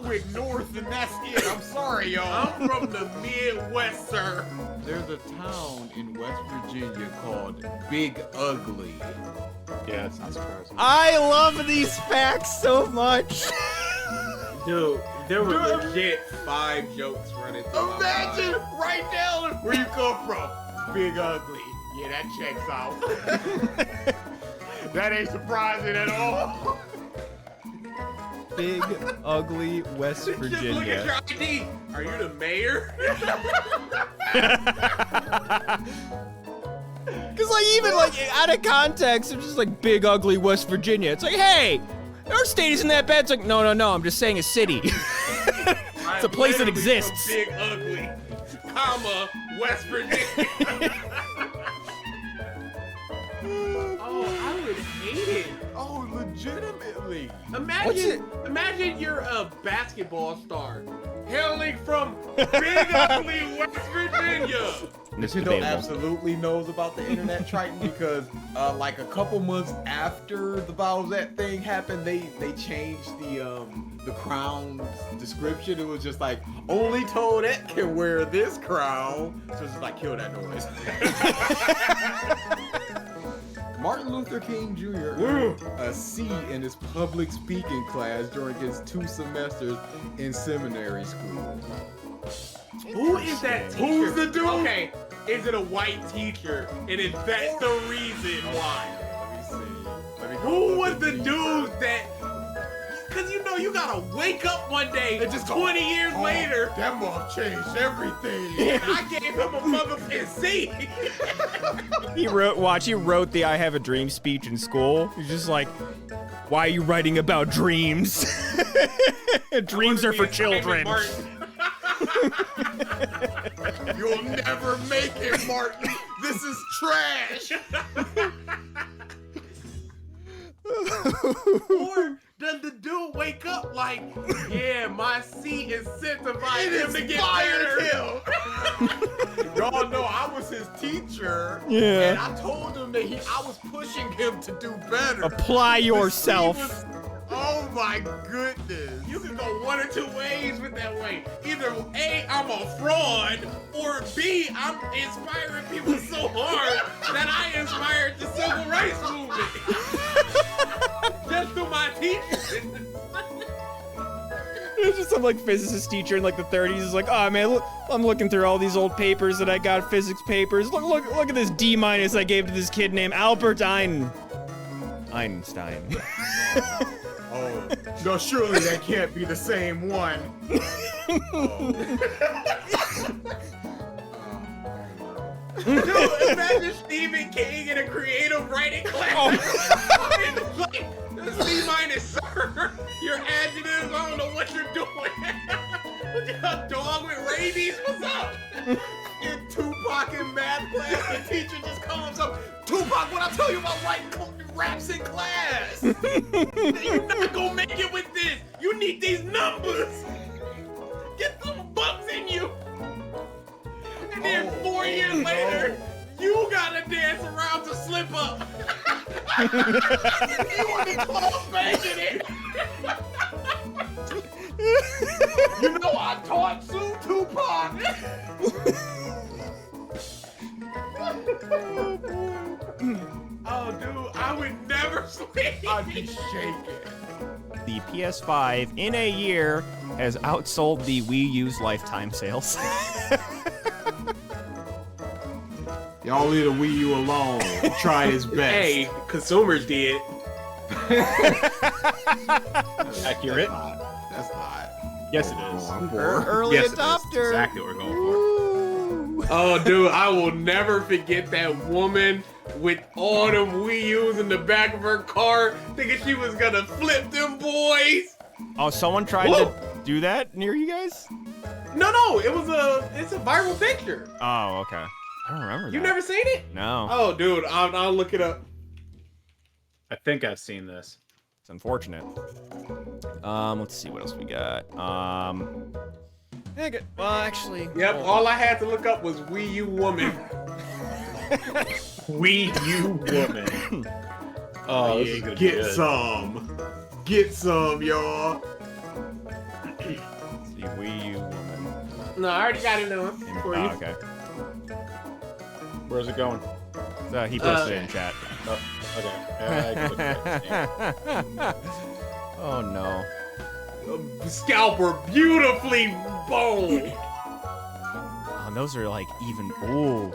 with North, and that's it. I'm sorry, y'all. I'm from the Midwest, sir. There's a town in West Virginia called Big Ugly. Yeah, it's not surprising. I love these facts so much. Dude, there were legit 5 jokes running through my Imagine mind. right down where you come from. Big Ugly. Yeah, that checks out. That ain't surprising at all. Big, ugly West Just look at your Virginia. ID. Are you the mayor? Because, like, even, like, out of context, it's just like big, ugly West Virginia. It's like, hey, our state isn't that bad. It's like, no, I'm just saying a city. It's a place that exists. Big ugly, comma, West Virginia. Oh, I would hate it. Oh, legitimately. Imagine you're a basketball star hailing from Big Ugly, West Virginia. It's Nintendo debatable. absolutely knows about the internet Triton because like a couple months after the Bowsette thing happened, they changed the crown's description. It was just like, only Toadette can wear this crown. So it's just like, kill that noise. Martin Luther King Jr. earned a C in his public speaking class during his 2 semesters in seminary school. Who is that teacher? Who's the dude? Okay, is it a white teacher? And is that the reason why? Let me go Who look was at the these. dude that? Cause you know you gotta wake up one day It just go, 20 years "Oh, later. That mom changed everything. And I gave him a motherfucking C. He wrote the I Have a Dream speech in school. He's just like, why are you writing about dreams? Dreams are for children. You'll never make it, Martin. This is trash. Or does the dude wake up like, yeah, my C incentivized him to get inspired better. Y'all know I was his teacher. Yeah. And I told him that I was pushing him to do better. Apply But yourself. he was- oh my goodness. You can go one or two ways with that way. Either A, I'm a fraud, or B, I'm inspiring people so hard that I inspired the civil rights movement. Just through my teaching. It's just some like physicist teacher in like the 30s is like, oh man, look, I'm looking through all these old papers that I got, physics papers. Look at this D- I gave to this kid named Albert Einstein. Oh, no, surely that can't be the same one. Dude, imagine Stephen King in a creative writing class. Like, C- sir, your adjectives, I don't know what you're doing. A dog with rabies, what's up? In Tupac in math class, the teacher just comes up, Tupac, what I tell you about writing raps in class? You're not gonna make it with this. You need these numbers. Get some bucks in you. And then 4 years later, you gotta dance around to slip up. You in the club banging it. You know I taught Sue Tupac. Oh, dude, I would never sleep. I'd be shaking. The PS5 in a year has outsold the Wii U's lifetime sales. Y'all leave the Wii U alone. He tried his best. Hey, consumers did. Accurate. That's not. Yes, it is. I'm for. Early Yes, it is. adopter. Exactly what we're going for. Ooh. Oh, dude, I will never forget that woman with all them Wii U's in the back of her car, thinking she was gonna flip them boys. Oh, someone tried Whoa. to do that near you guys? No, it's a viral picture. Oh, okay. I don't remember that. You never seen it? No. Oh, dude, I'll look it up. I think I've seen this. It's unfortunate. Let's see what else we got. Well, actually. Yep, all I had to look up was Wii U woman. Wii U woman. Oh, this is gonna be Get good. some. Get some, y'all. The Wii U woman. No, I already got it on for you. Oh, okay. Where's it going? He posted it in chat. Oh, okay. I can look at it. Oh no. Scalper beautifully boned. Oh, and those are like even. Ooh.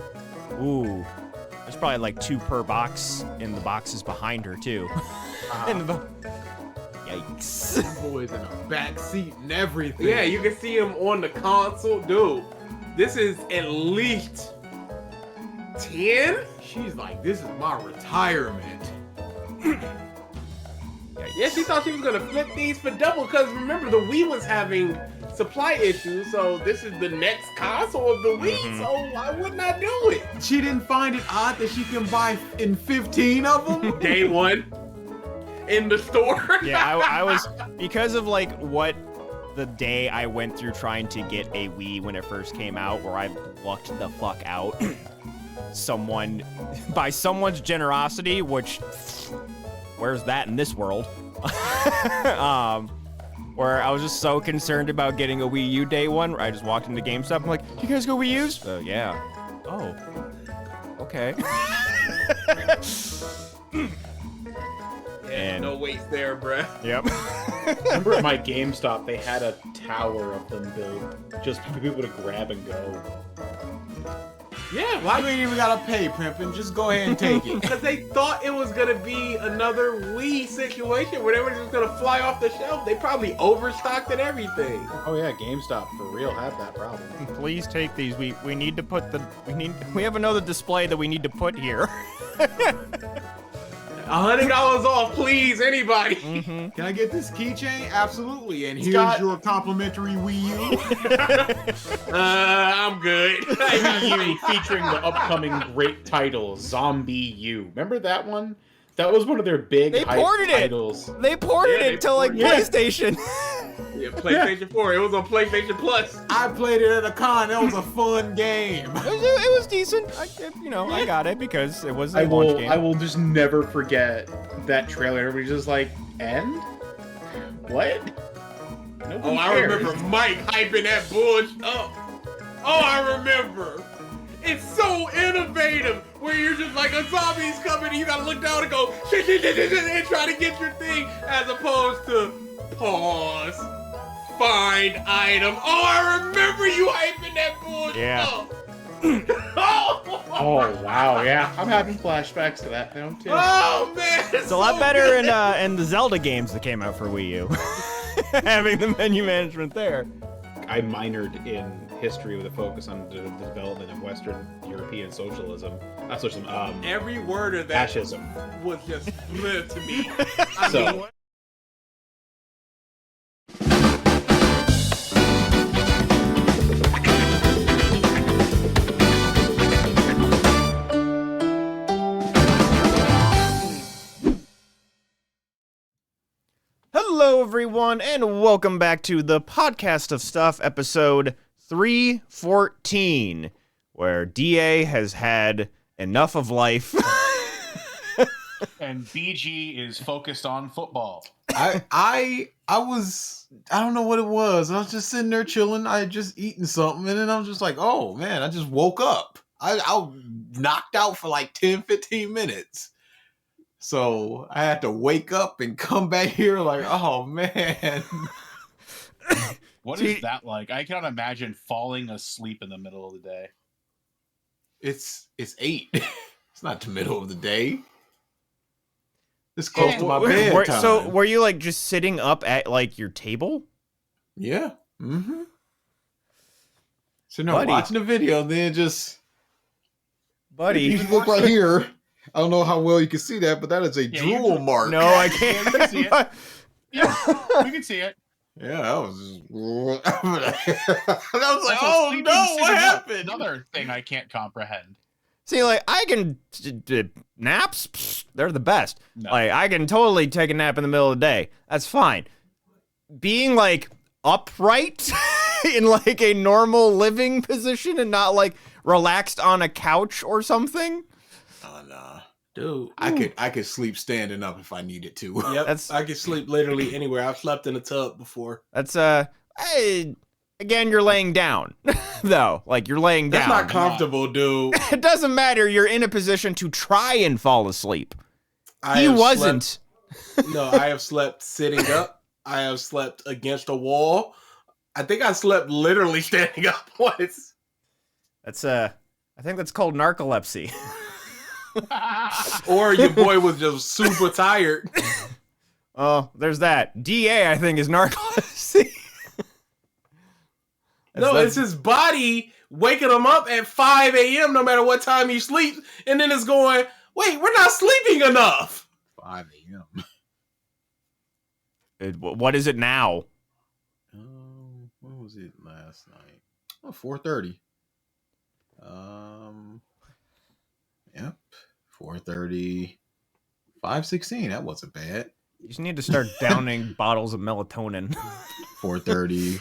There's probably like 2 per box in the boxes behind her too. Yikes. Boys in a back seat and everything. Yeah, you can see him on the console. Dude, this is at least 10? She's like, this is my retirement. Yeah, she thought she was gonna flip these for double, because remember, the Wii was having supply issues, so this is the next console of the Wii, so why wouldn't I do it? She didn't find it odd that she can buy in 15 of them? Day one in the store. Yeah, I was, because of like what the day I went through trying to get a Wii when it first came out, where I lucked the fuck out. By someone's generosity, which, where's that in this world? Where I was just so concerned about getting a Wii U day one, where I just walked into GameStop. I'm like, you guys go Wii U's? Yeah. Oh. Okay. Yeah, no waste there, bruh. Yep. Remember at my GameStop, they had a tower of them built just for people to grab and go. Yeah, Why you ain't even gotta pay, Pimpin'? Just go ahead and take it. Because they thought it was gonna be another Wii situation where they were just gonna fly off the shelf. They probably overstocked and everything. Oh yeah, GameStop for real had that problem. Please take these. We need to put we have another display that we need to put here. $100 off, please, anybody. Can I get this keychain? Absolutely. And here's Scott. your complimentary Wii U. I'm good. Wii U featuring the upcoming great title, Zombie U. Remember that one? That was one of their big They hype ported it. titles. They ported Yeah, it to like yeah. PlayStation. Yeah, PlayStation 4. It was on PlayStation Plus. I played it at a con. That was a fun game. It was decent. I got it because it was a I launch will game. I will just never forget that trailer. Everybody's just like, end? What? Nobody Oh, I cares. remember Mike hyping that bullshit up. Oh, I remember. It's so innovative where you're just like, a zombie's coming and you gotta look down and go shit, shit, shit, shit, shit, and try to get your thing, as opposed to pause, find item. Oh, I remember you hyping that bullshit Yeah. up. Oh, Oh wow, yeah. I'm having flashbacks to that now too. oh man. It's a lot better in the Zelda games that came out for Wii U. Having the menu management there. I minored in history with a focus on the development of Western European socialism. Not socialism, Every word of that fascism. was just lit to me. I So- mean, Hello, everyone, and welcome back to the Podcast of Stuff, episode 314, where DA has had enough of life. And BG is focused on football. I don't know what it was. I was just sitting there chilling. I had just eaten something, and then I was just like, oh man, I just woke up. I knocked out for like 10, 15 minutes. So I had to wake up and come back here like, oh man. What is that like? I cannot imagine falling asleep in the middle of the day. It's 8. It's not the middle of the day. It's close to my bedtime. So, were you like just sitting up at like your table? Yeah. Mm-hmm. So no, Buddy. watching the video, then just Buddy. you look right here. I don't know how well you can see that, but that is a Yeah, you drool can- mark. No, I Yeah, you can can't. see it. Yeah, we can see it. Yeah, that was just... I was like, Also, oh sleeping no, sitting what up, happened? Another thing I can't comprehend. See, like, I can... naps? Pfft, they're the best. No. Like, I can totally take a nap in the middle of the day. That's fine. Being, like, upright in, like, a normal living position and not, like, relaxed on a couch or something? Oh, nah. Dude, I could sleep standing up if I needed to. Yep, That's- I can sleep literally anywhere. I've slept in a tub before. That's, Again, you're laying down, though. Like, you're laying That's down. not comfortable, dude. It doesn't matter. You're in a position to try and fall asleep. I He have wasn't. No, I have slept sitting up. I have slept against a wall. I think I slept literally standing up once. That's I think that's called narcolepsy. Or your boy was just super tired. Oh, there's that. DA, I think, is narcolepsy. No, it's his body waking him up at 5 a.m. no matter what time he sleeps, and then it's going, wait, we're not sleeping enough. 5 a.m. What is it now? When was it last night? Oh, 4:30. Yep, 4:30. 5:16. That wasn't bad. You just need to start downing bottles of melatonin. 4:30.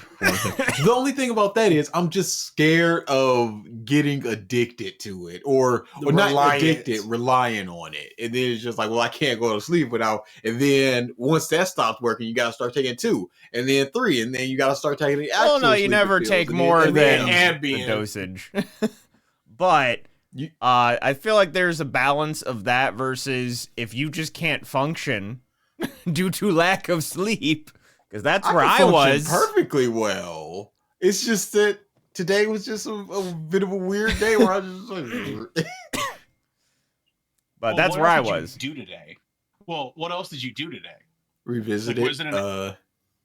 The only thing about that is I'm just scared of getting addicted to it, or not addicted, relying on it, and then it's just like, well, I can't go to sleep without. And then once that stops working, you got to start taking 2, and then 3, and then you got to start taking the actual. Well, no, you never pills, take and more then than Ambien. the dosage. But I feel like there's a balance of that versus if you just can't function due to lack of sleep, because that's where I was. Perfectly well. It's just that today was just a bit of a weird day where I was just like. But that's where I was. Do today? Well, what else did you do today? Revisited. Like,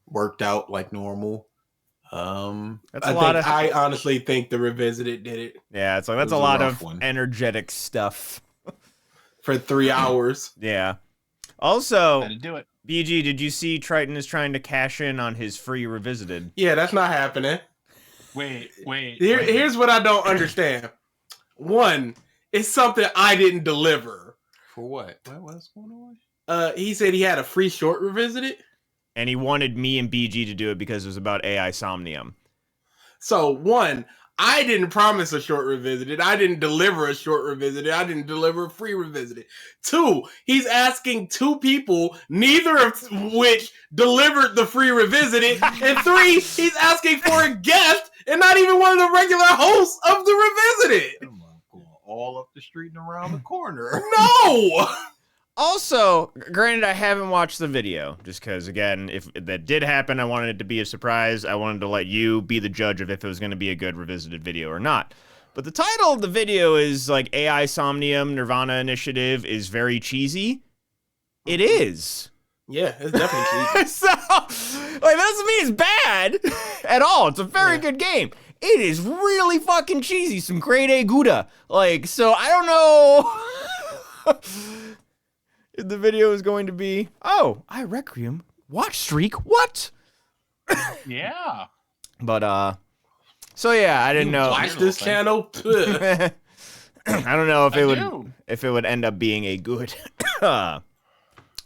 worked out like normal. That's a lot of. I honestly think the Revisited did it Yeah, it's like that's It a was a lot rough of one. energetic stuff. for 3 hours. Yeah. Also, Had to do it. BG, did you see Triton is trying to cash in on his free Revisited? Yeah, that's not happening. Wait. Here's what I don't understand. One, it's something I didn't deliver. For what? What's going on? He said he had a free short Revisited. And he wanted me and BG to do it because it was about AI Somnium. So, one, I didn't promise a short Revisited. I didn't deliver a short Revisited. I didn't deliver a free Revisited. 2, he's asking 2 people, neither of which delivered the free Revisited. And 3, he's asking for a guest and not even one of the regular hosts of the Revisited. All up the street and around the corner. No! Also, granted, I haven't watched the video, just because, again, if that did happen, I wanted it to be a surprise. I wanted to let you be the judge of if it was going to be a good Revisited video or not. But the title of the video is, like, AI Somnium Nirvana Initiative is very cheesy. It is. Yeah, it's definitely cheesy. So, like, that doesn't mean it's bad at all. It's a very good game. It is really fucking cheesy. Some grade A Gouda. Like, so I don't know if the video is going to be, oh, I Requiem, watch streak, what? Yeah. But, so yeah, I didn't know. Watch this channel. I don't know if it do. would end up being a good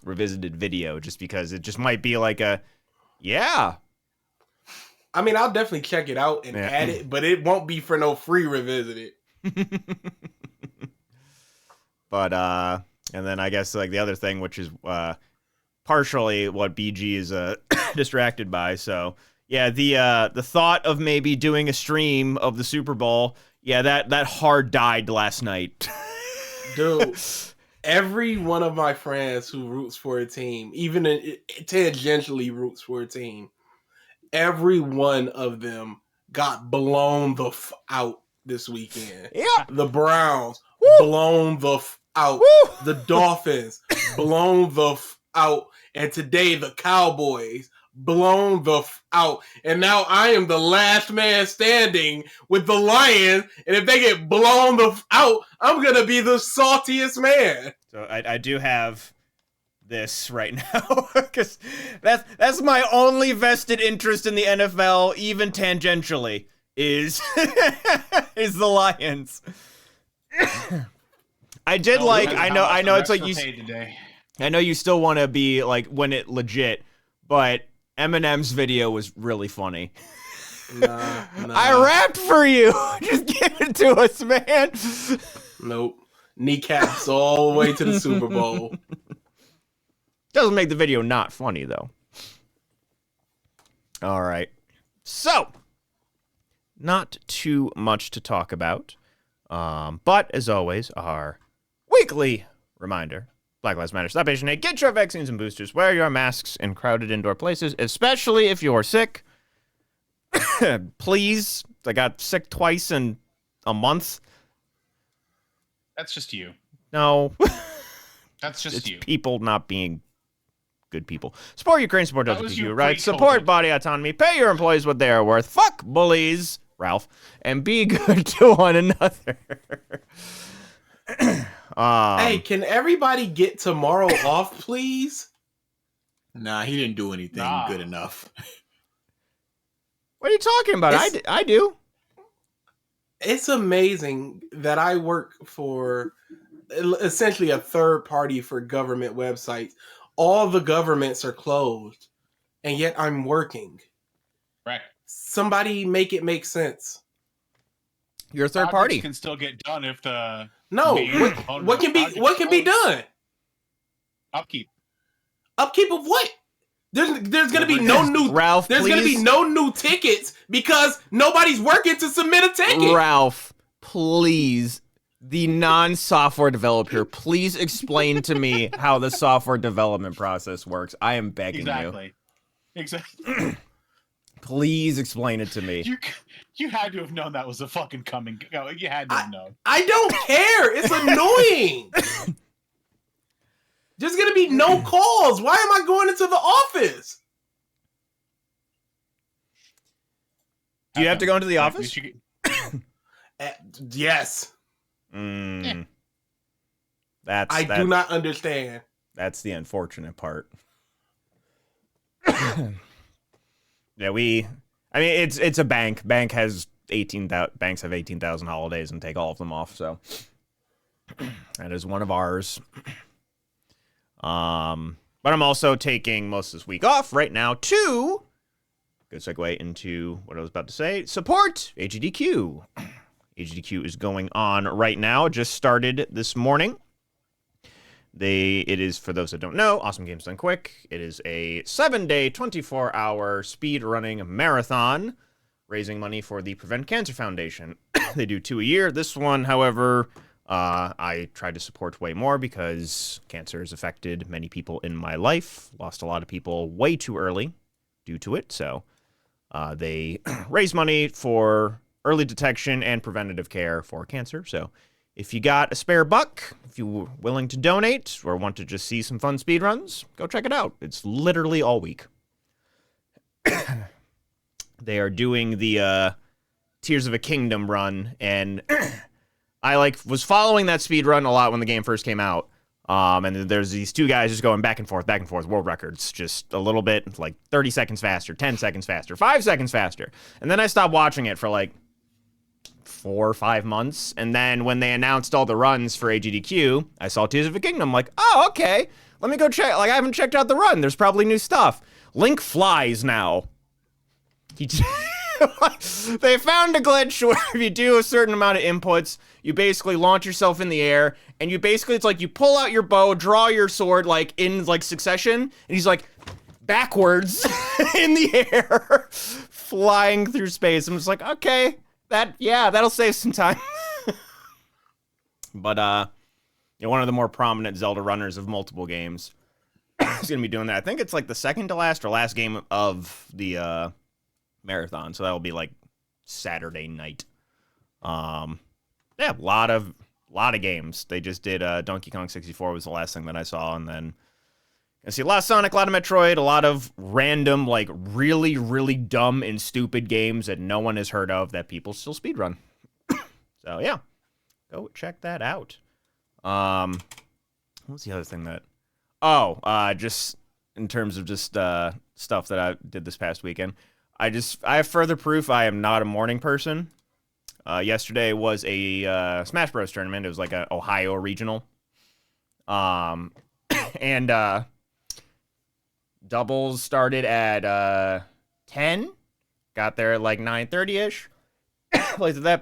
Revisited video, just because it just might be like a, yeah. I mean, I'll definitely check it out and add it, but it won't be for no free Revisited. But, and then I guess like the other thing, which is partially what BG is distracted by. So yeah, the thought of maybe doing a stream of the Super Bowl, yeah, that hard died last night. Dude, every one of my friends who roots for a team, even tangentially roots for a team, every one of them got blown the out this weekend. Yeah. The Browns blown the out. Woo! The Dolphins blown the out. And today the Cowboys blown the out. And now I am the last man standing with the Lions. And if they get blown the out, I'm going to be the saltiest man. So I do have this right now because that's my only vested interest in the NFL, even tangentially, is is the Lions. I did I know it's like you. Today. I know you still want to be like when it legit, but Eminem's video was really funny. Nah. I rapped for you. Just give it to us, man. Nope. Kneecaps all the way to the Super Bowl. Doesn't make the video not funny though. All right. So, not too much to talk about. But, as always, our weekly reminder. Black Lives Matter. Stop Asian hate. Get your vaccines and boosters. Wear your masks in crowded indoor places, especially if you're sick. Please. I got sick twice in a month. That's just you. No. That's just It's you. people not being good people. Support Ukraine, support That was you LGBTQ rights, support pre-COVID. body autonomy, pay your employees what they are worth, fuck bullies, Ralph, and be good to one another. Hey, can everybody get tomorrow off, please? Nah, he didn't do anything Nah. good enough. What are you talking about? I do. It's amazing that I work for essentially a third party for government websites. All the governments are closed, and yet I'm working. Right. Somebody make it make sense. You're a third Projects party. can still get done if the No, main component what of can the be project what can be is closed. done? Upkeep. Upkeep of what? There's gonna be no new Ralph, There's gonna be please. no new tickets because nobody's working to submit a ticket. Ralph, please, the non-software developer, please explain to me how the software development process works. I am begging you. Exactly. Please explain it to me. You had to have known that was a fucking coming. You had to have known. I don't care. It's annoying. There's gonna be no calls. Why am I going into the office? Do you have to go into the You office? should get- Yes. Mm. Yeah. That's I that- do not understand. That's the unfortunate part. Yeah, I mean, it's a bank. Banks have 18,000 holidays and take all of them off. So that is one of ours. But I'm also taking most of this week off right now to good segue into what I was about to say. Support AGDQ. AGDQ is going on right now. Just started this morning. It is, for those that don't know, Awesome Games Done Quick. It is a 7-day, 24-hour speed running marathon raising money for the Prevent Cancer Foundation. They do 2 a year. This one, however, I tried to support way more because cancer has affected many people in my life. Lost a lot of people way too early due to it. So they raise money for early detection and preventative care for cancer. So if you got a spare buck, if you're willing to donate or want to just see some fun speedruns, go check it out. It's literally all week. They are doing the Tears of a Kingdom run, and I was following that speed run a lot when the game first came out. And there's these two guys just going back and forth, world records, just a little bit, like 30 seconds faster, 10 seconds faster, 5 seconds faster. And then I stopped watching it for 4 or 5 months, and then when they announced all the runs for AGDQ, I saw Tears of a Kingdom. I'm like, oh, okay, let me go check. I haven't checked out the run. There's probably new stuff. Link flies now. They found a glitch where if you do a certain amount of inputs, you basically launch yourself in the air, and it's like you pull out your bow, draw your sword in succession, and he's backwards in the air, flying through space. I'm just like, okay. That'll save some time. But one of the more prominent Zelda runners of multiple games is gonna be doing that. I think it's the second to last or last game of the marathon, so that'll be Saturday night. A lot of games. They just did Donkey Kong 64 was the last thing that I saw, and then I see a lot of Sonic, a lot of Metroid, a lot of random, really, really dumb and stupid games that no one has heard of that people still speedrun. So, yeah. Go check that out. What was the other thing that... just in terms of just stuff that I did this past weekend. I have further proof I am not a morning person. Yesterday was a Smash Bros. Tournament. It was an Ohio regional. And... doubles started at 10. Got there at 9:30ish.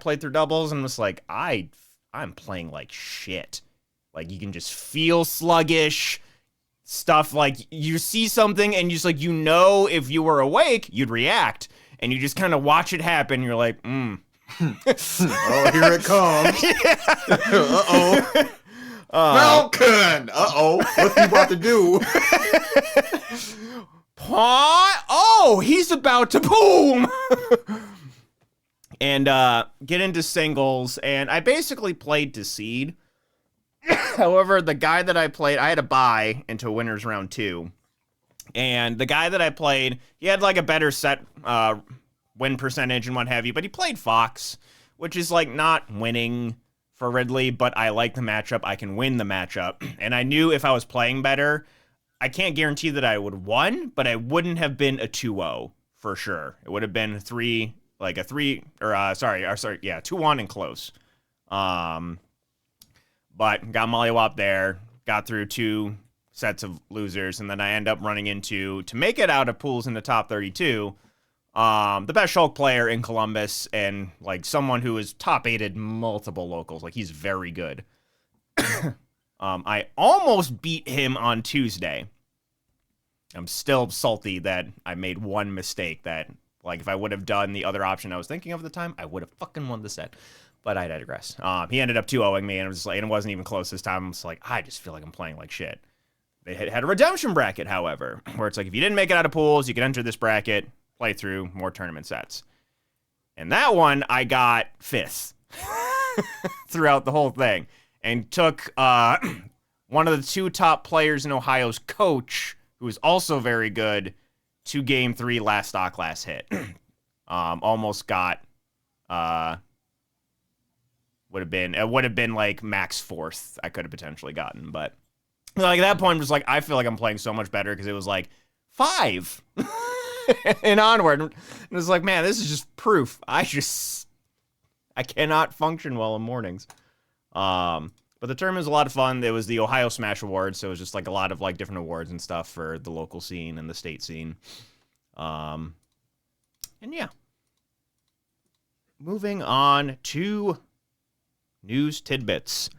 played through doubles and was I'm playing like shit. You can just feel sluggish. Stuff you see something and if you were awake, you'd react. and you just kind of watch it happen. You're like, Oh, here it comes. Uh-oh. Falcon! Uh-oh. What's he about to do? Oh, he's about to boom! And get into singles, and I basically played to seed. However, the guy that I played, I had to buy into winners round 2. And the guy that I played, he had like a better set win percentage and what have you, but he played Fox, which is like not winning for Ridley, but I like the matchup. I can win the matchup. And I knew if I was playing better, I can't guarantee that I would have won, but I wouldn't have been a 2-0 for sure. It would have been 2-1 and close. But got mollywhopped there, got through 2 sets of losers, and then I end up running into, to make it out of pools in the top 32, the best Shulk player in Columbus, and like someone who is top 8'd multiple locals. Like, he's very good. I almost beat him on Tuesday. I'm still salty that I made one mistake that, like, if I would have done the other option I was thinking of at the time, I would have fucking won the set. But I digress. He ended up 2-0ing me, and it wasn't even close this time. I was like, I just feel like I'm playing like shit. They had a redemption bracket, however, where it's like, if you didn't make it out of pools, you could enter this bracket, play through more tournament sets. And that one, I got 5th throughout the whole thing, and took one of the 2 top players in Ohio's coach, who is also very good, to game 3 last stock last hit. Almost got would have been like max 4th I could have potentially gotten, but like at that point, I'm just like, I feel like I'm playing so much better because it was like 5 and onward. And it was like, man, this is just proof. I cannot function well in mornings. But the tournament was a lot of fun. There was the Ohio Smash Awards, so it was just like a lot of like different awards and stuff for the local scene and the state scene. And yeah. Moving on to news tidbits.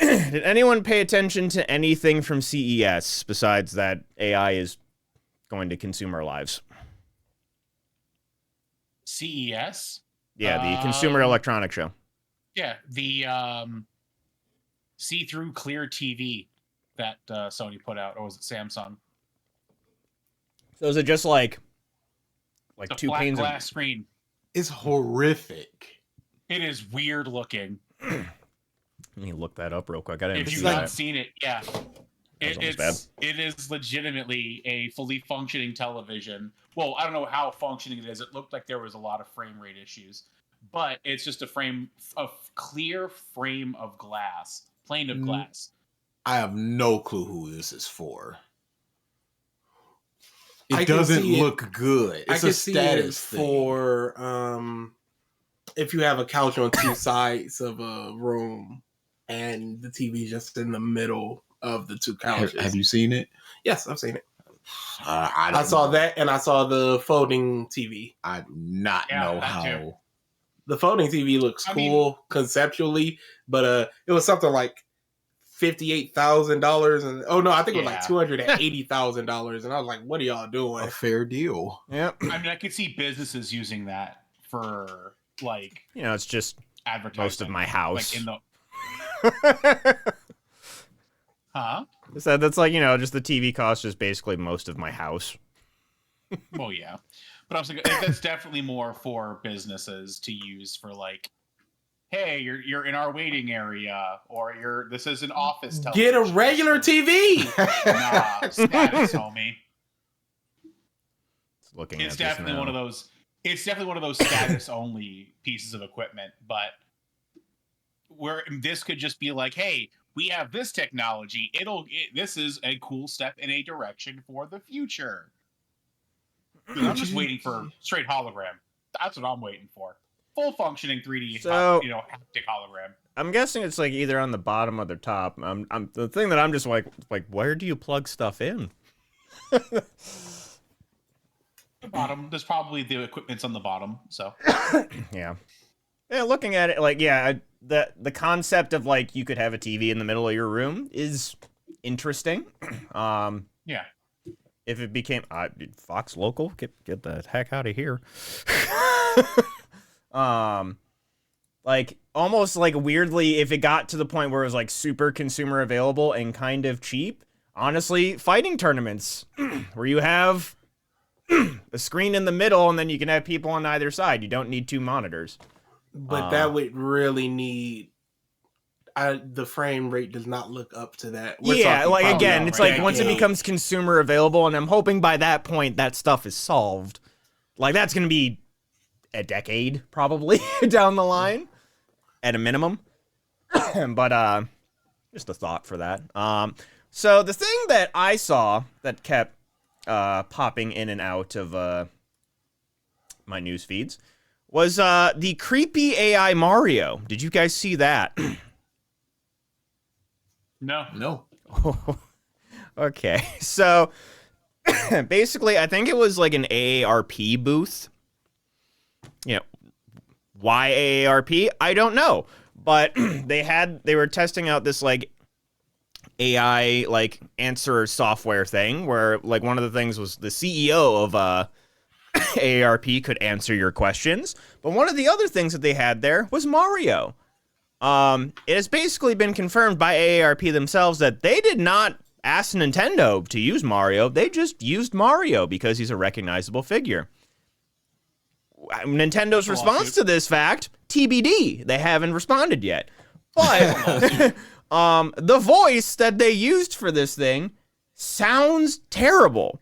Did anyone pay attention to anything from CES besides that AI is going to consume our lives? CES? Yeah, the Consumer Electronics Show. Yeah, the see-through clear TV that Sony put out, or was it Samsung? So is it just like The 2 black panes glass screen. It's horrific. It is weird looking. Let me look that up real quick. I didn't If see you've that. not seen it, yeah. almost It is legitimately a fully functioning television. Well, I don't know how functioning it is. It looked like there was a lot of frame rate issues. But it's just a clear frame of glass. Plane of glass. I have no clue who this is for. I It can doesn't see it. look good. It's I a can see it status thing. for if you have a couch on 2 sides of a room and the TV just in the middle of the 2 couches. Have you seen it? Yes, I've seen it. I I saw that, and I saw the folding TV. I do not Yeah, know that how. too. The folding TV looks I cool conceptually, but it was something like $58,000, and I think it was like $280,000, and I was like, "What are y'all doing?" A fair deal. Yep. I mean, I could see businesses using that for like It's just advertising. most of my house. Like in the huh? So that's like, just the TV cost is basically most of my house. Well, yeah, but I was like, that's definitely more for businesses to use for like, hey, you're in our waiting area, or this is an office television. Get a regular TV. Nah, status, homie. Looking It's at this definitely now. one of those. It's definitely one of those status only pieces of equipment, but where this could just be like, hey, we have this technology. This is a cool step in a direction for the future. I'm just waiting for straight hologram. That's what I'm waiting for. Full functioning 3D, So- haptic hologram. I'm guessing it's like either on the bottom or the top. I'm the thing that I'm just like where do you plug stuff in? The bottom. There's probably the equipment's on the bottom. So Yeah. Yeah, looking at it, the concept of you could have a TV in the middle of your room is interesting. yeah, if it became Fox Local, get the heck out of here. Like almost like weirdly, if it got to the point where it was like super consumer available and kind of cheap, honestly, fighting tournaments where you have a screen in the middle and then you can have people on either side. You don't need 2 monitors. But that would really need. The frame rate does not look up to that. Yeah, like again, it's like once it decade. becomes consumer available, and I'm hoping by that point that stuff is solved. Like that's gonna be a decade probably down the line, at a minimum. But just a thought for that. So the thing that I saw that kept popping in and out of my news feeds was the creepy AI Mario. Did you guys see that? No. Okay, so basically, I think it was like an AARP booth. You know, why AARP? I don't know, but they were testing out this like AI like answer software thing where like one of the things was the CEO of AARP could answer your questions, but one of the other things that they had there was Mario. It has basically been confirmed by AARP themselves that they did not ask Nintendo to use Mario. They just used Mario because he's a recognizable figure. Nintendo's response to this fact, TBD. They haven't responded yet. But the voice that they used for this thing sounds terrible.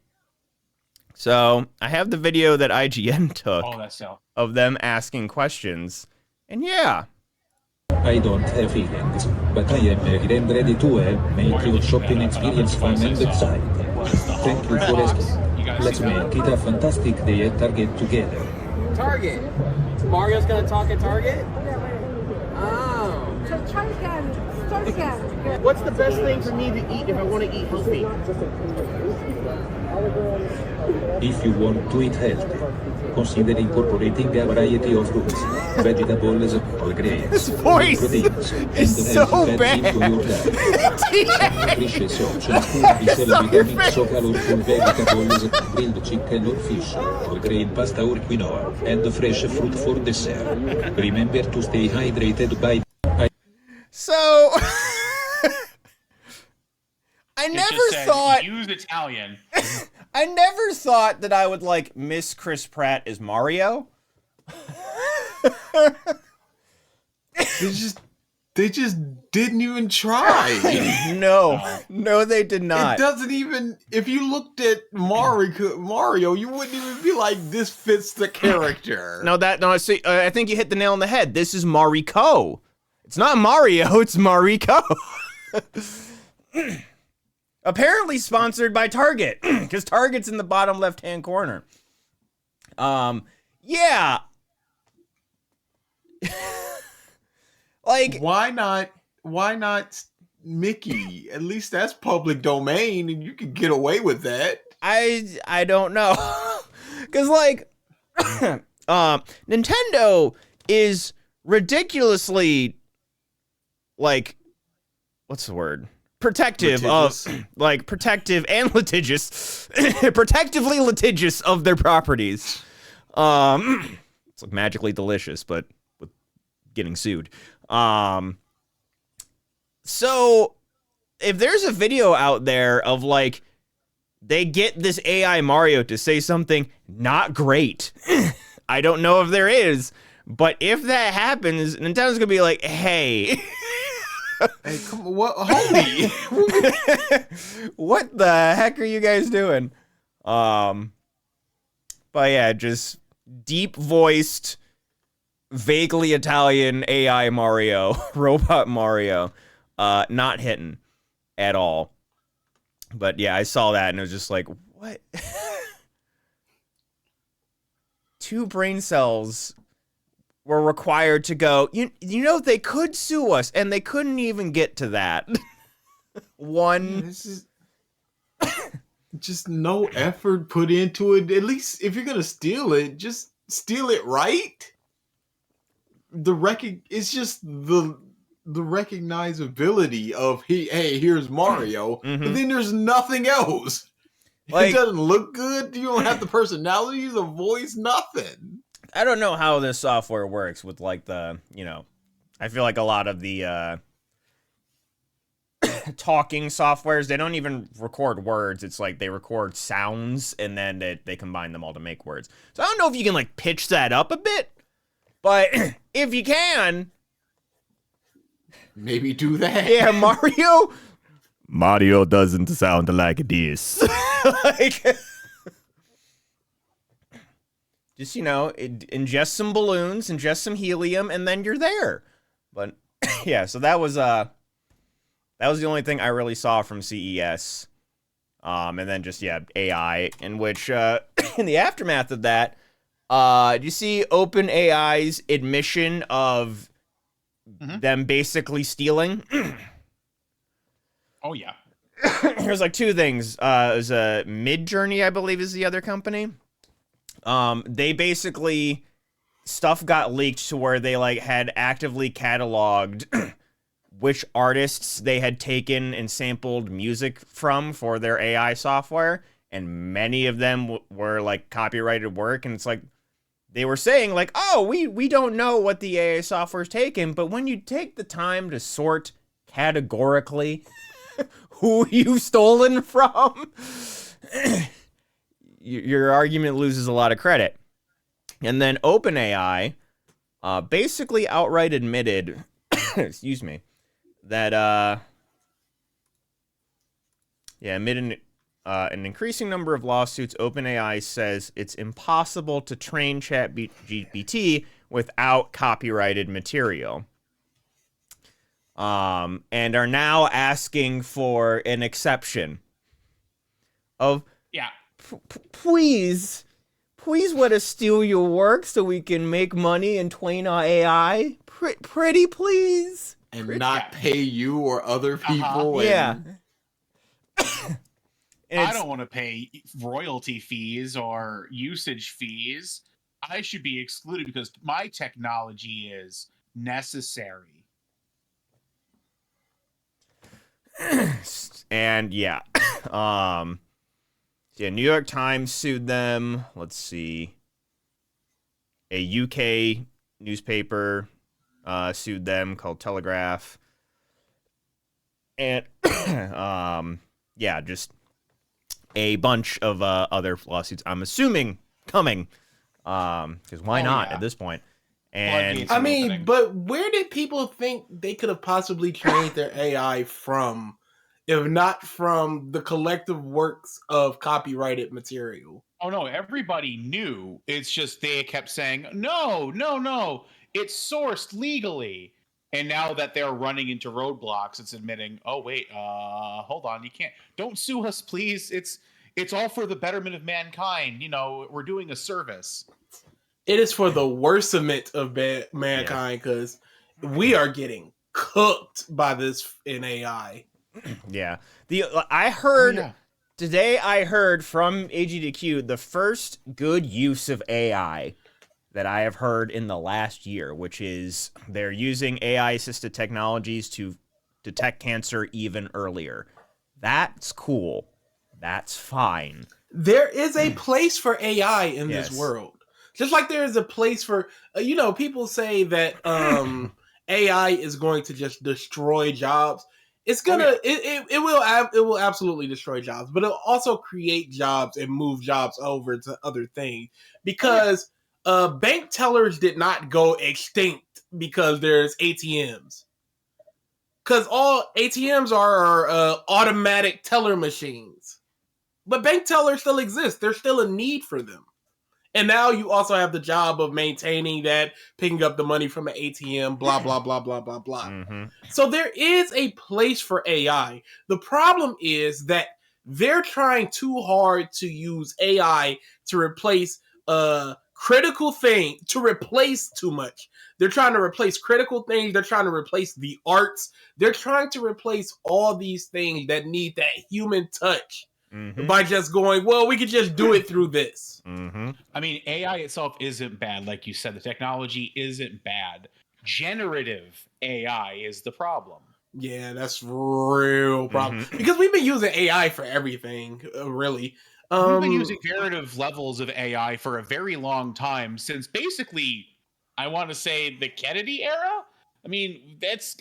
So I have the video that IGN took of them asking questions. And yeah. I don't have feelings, but I am ready and ready to make your shopping experience fun and exciting. Thank you for asking. Let's make it a fantastic day at Target together. Target? Mario's gonna talk at Target? Oh. Try again. Start again. What's the best thing for me to eat if I want to eat healthy? If you want to eat healthy, consider incorporating a variety of fruits, vegetables, or grains, This voice proteins, is and so healthy fats into bad. your diet. Nutritious options could be celebrating so colorful vegetables, grilled chicken or fish, or grain pasta or quinoa, and fresh fruit for dessert. Remember to stay hydrated by... So I It never just said, thought use Italian. I never thought that I would like miss Chris Pratt as Mario. They just didn't even try. No, they did not. It doesn't even. If you looked at Mario, you wouldn't even be like, "This fits the character." No. See, I think you hit the nail on the head. This is Mariko. It's not Mario. It's Mariko. Apparently sponsored by Target, because Target's in the bottom left-hand corner. Yeah. Like, why not Mickey? At least that's public domain, and you can get away with that. I don't know. Because, like, Nintendo is ridiculously, like, what's the word? Protective Litigious. of, like, protective and litigious, protectively litigious of their properties. It's like magically delicious, but with getting sued. So if there's a video out there of like, they get this AI Mario to say something not great, I don't know if there is, but if that happens, Nintendo's gonna be like, hey, Hey, come on, what, homie? what the heck are you guys doing? But yeah, just deep voiced, vaguely Italian AI Mario, robot Mario, not hitting at all. But yeah, I saw that and it was just like, what? 2 brain cells were required to go, you know, they could sue us, and they couldn't even get to that. This is just no effort put into it. At least if you're gonna steal it, just steal it right. It's just the recognizability of hey, here's Mario, but then there's nothing else. Like, it doesn't look good. You don't have the personality, the voice, nothing. I don't know how this software works with like the, I feel like a lot of the talking softwares, they don't even record words. It's like they record sounds and then they combine them all to make words. So I don't know if you can like pitch that up a bit, but if you can, Maybe do that. yeah, Mario doesn't sound like this. Like, just, ingest some balloons, ingest some helium, and then you're there. But yeah, so that was the only thing I really saw from CES. And then just, AI, in which, in the aftermath of that, do you see OpenAI's admission of them basically stealing? Oh yeah. There's like two things. There's a Midjourney, I believe, is the other company. They basically, stuff got leaked to where they like had actively cataloged which artists they had taken and sampled music from for their AI software, and many of them were like copyrighted work. And it's like they were saying like, oh, we don't know what the AI software's taken, but when you take the time to sort categorically who you've stolen from, your argument loses a lot of credit. And then OpenAI basically outright admitted, excuse me, that amid an increasing number of lawsuits, OpenAI says it's impossible to train ChatGPT without copyrighted material. And are now asking for an exception of, Yeah. please let us steal your work so we can make money and train our AI. Pretty please. And not pay you or other people. Yeah. I don't want to pay royalty fees or usage fees. I should be excluded because my technology is necessary. And yeah. New York Times sued them. Let's see. A UK newspaper sued them called Telegraph. And just a bunch of other lawsuits, I'm assuming, coming. Because why not at this point? And I mean, but where did people think they could have possibly trained their AI from, if not from the collective works of copyrighted material? Oh no, everybody knew. It's just they kept saying, no, it's sourced legally. And now that they're running into roadblocks, it's admitting, oh wait, hold on, don't sue us, please. It's all for the betterment of mankind. We're doing a service. It is for the worstament of mankind, because we are getting cooked by this in AI. Yeah. I heard today, I heard from AGDQ the first good use of AI that I have heard in the last year, which is they're using AI-assisted technologies to detect cancer even earlier. That's cool. That's fine. There is a place for AI in this world. Just like there is a place for, people say that AI is going to just destroy jobs. It's gonna, it will absolutely destroy jobs, but it'll also create jobs and move jobs over to other things, because bank tellers did not go extinct because there's ATMs. Because all ATMs are automatic teller machines, but bank tellers still exist. There's still a need for them. And now you also have the job of maintaining that, picking up the money from an ATM, blah, blah, blah, blah, blah, blah. Mm-hmm. So there is a place for AI. The problem is that they're trying too hard to use AI to replace critical thing, to replace too much. They're trying to replace critical things. They're trying to replace the arts. They're trying to replace all these things that need that human touch. Mm-hmm. By just going, well, we could just do it through this. Mm-hmm. I mean, AI itself isn't bad. Like you said, the technology isn't bad. Generative AI is the problem. Yeah, that's real problem. Mm-hmm. Because we've been using AI for everything, really. We've been using generative levels of AI for a very long time, since basically, I want to say the Kennedy era. I mean,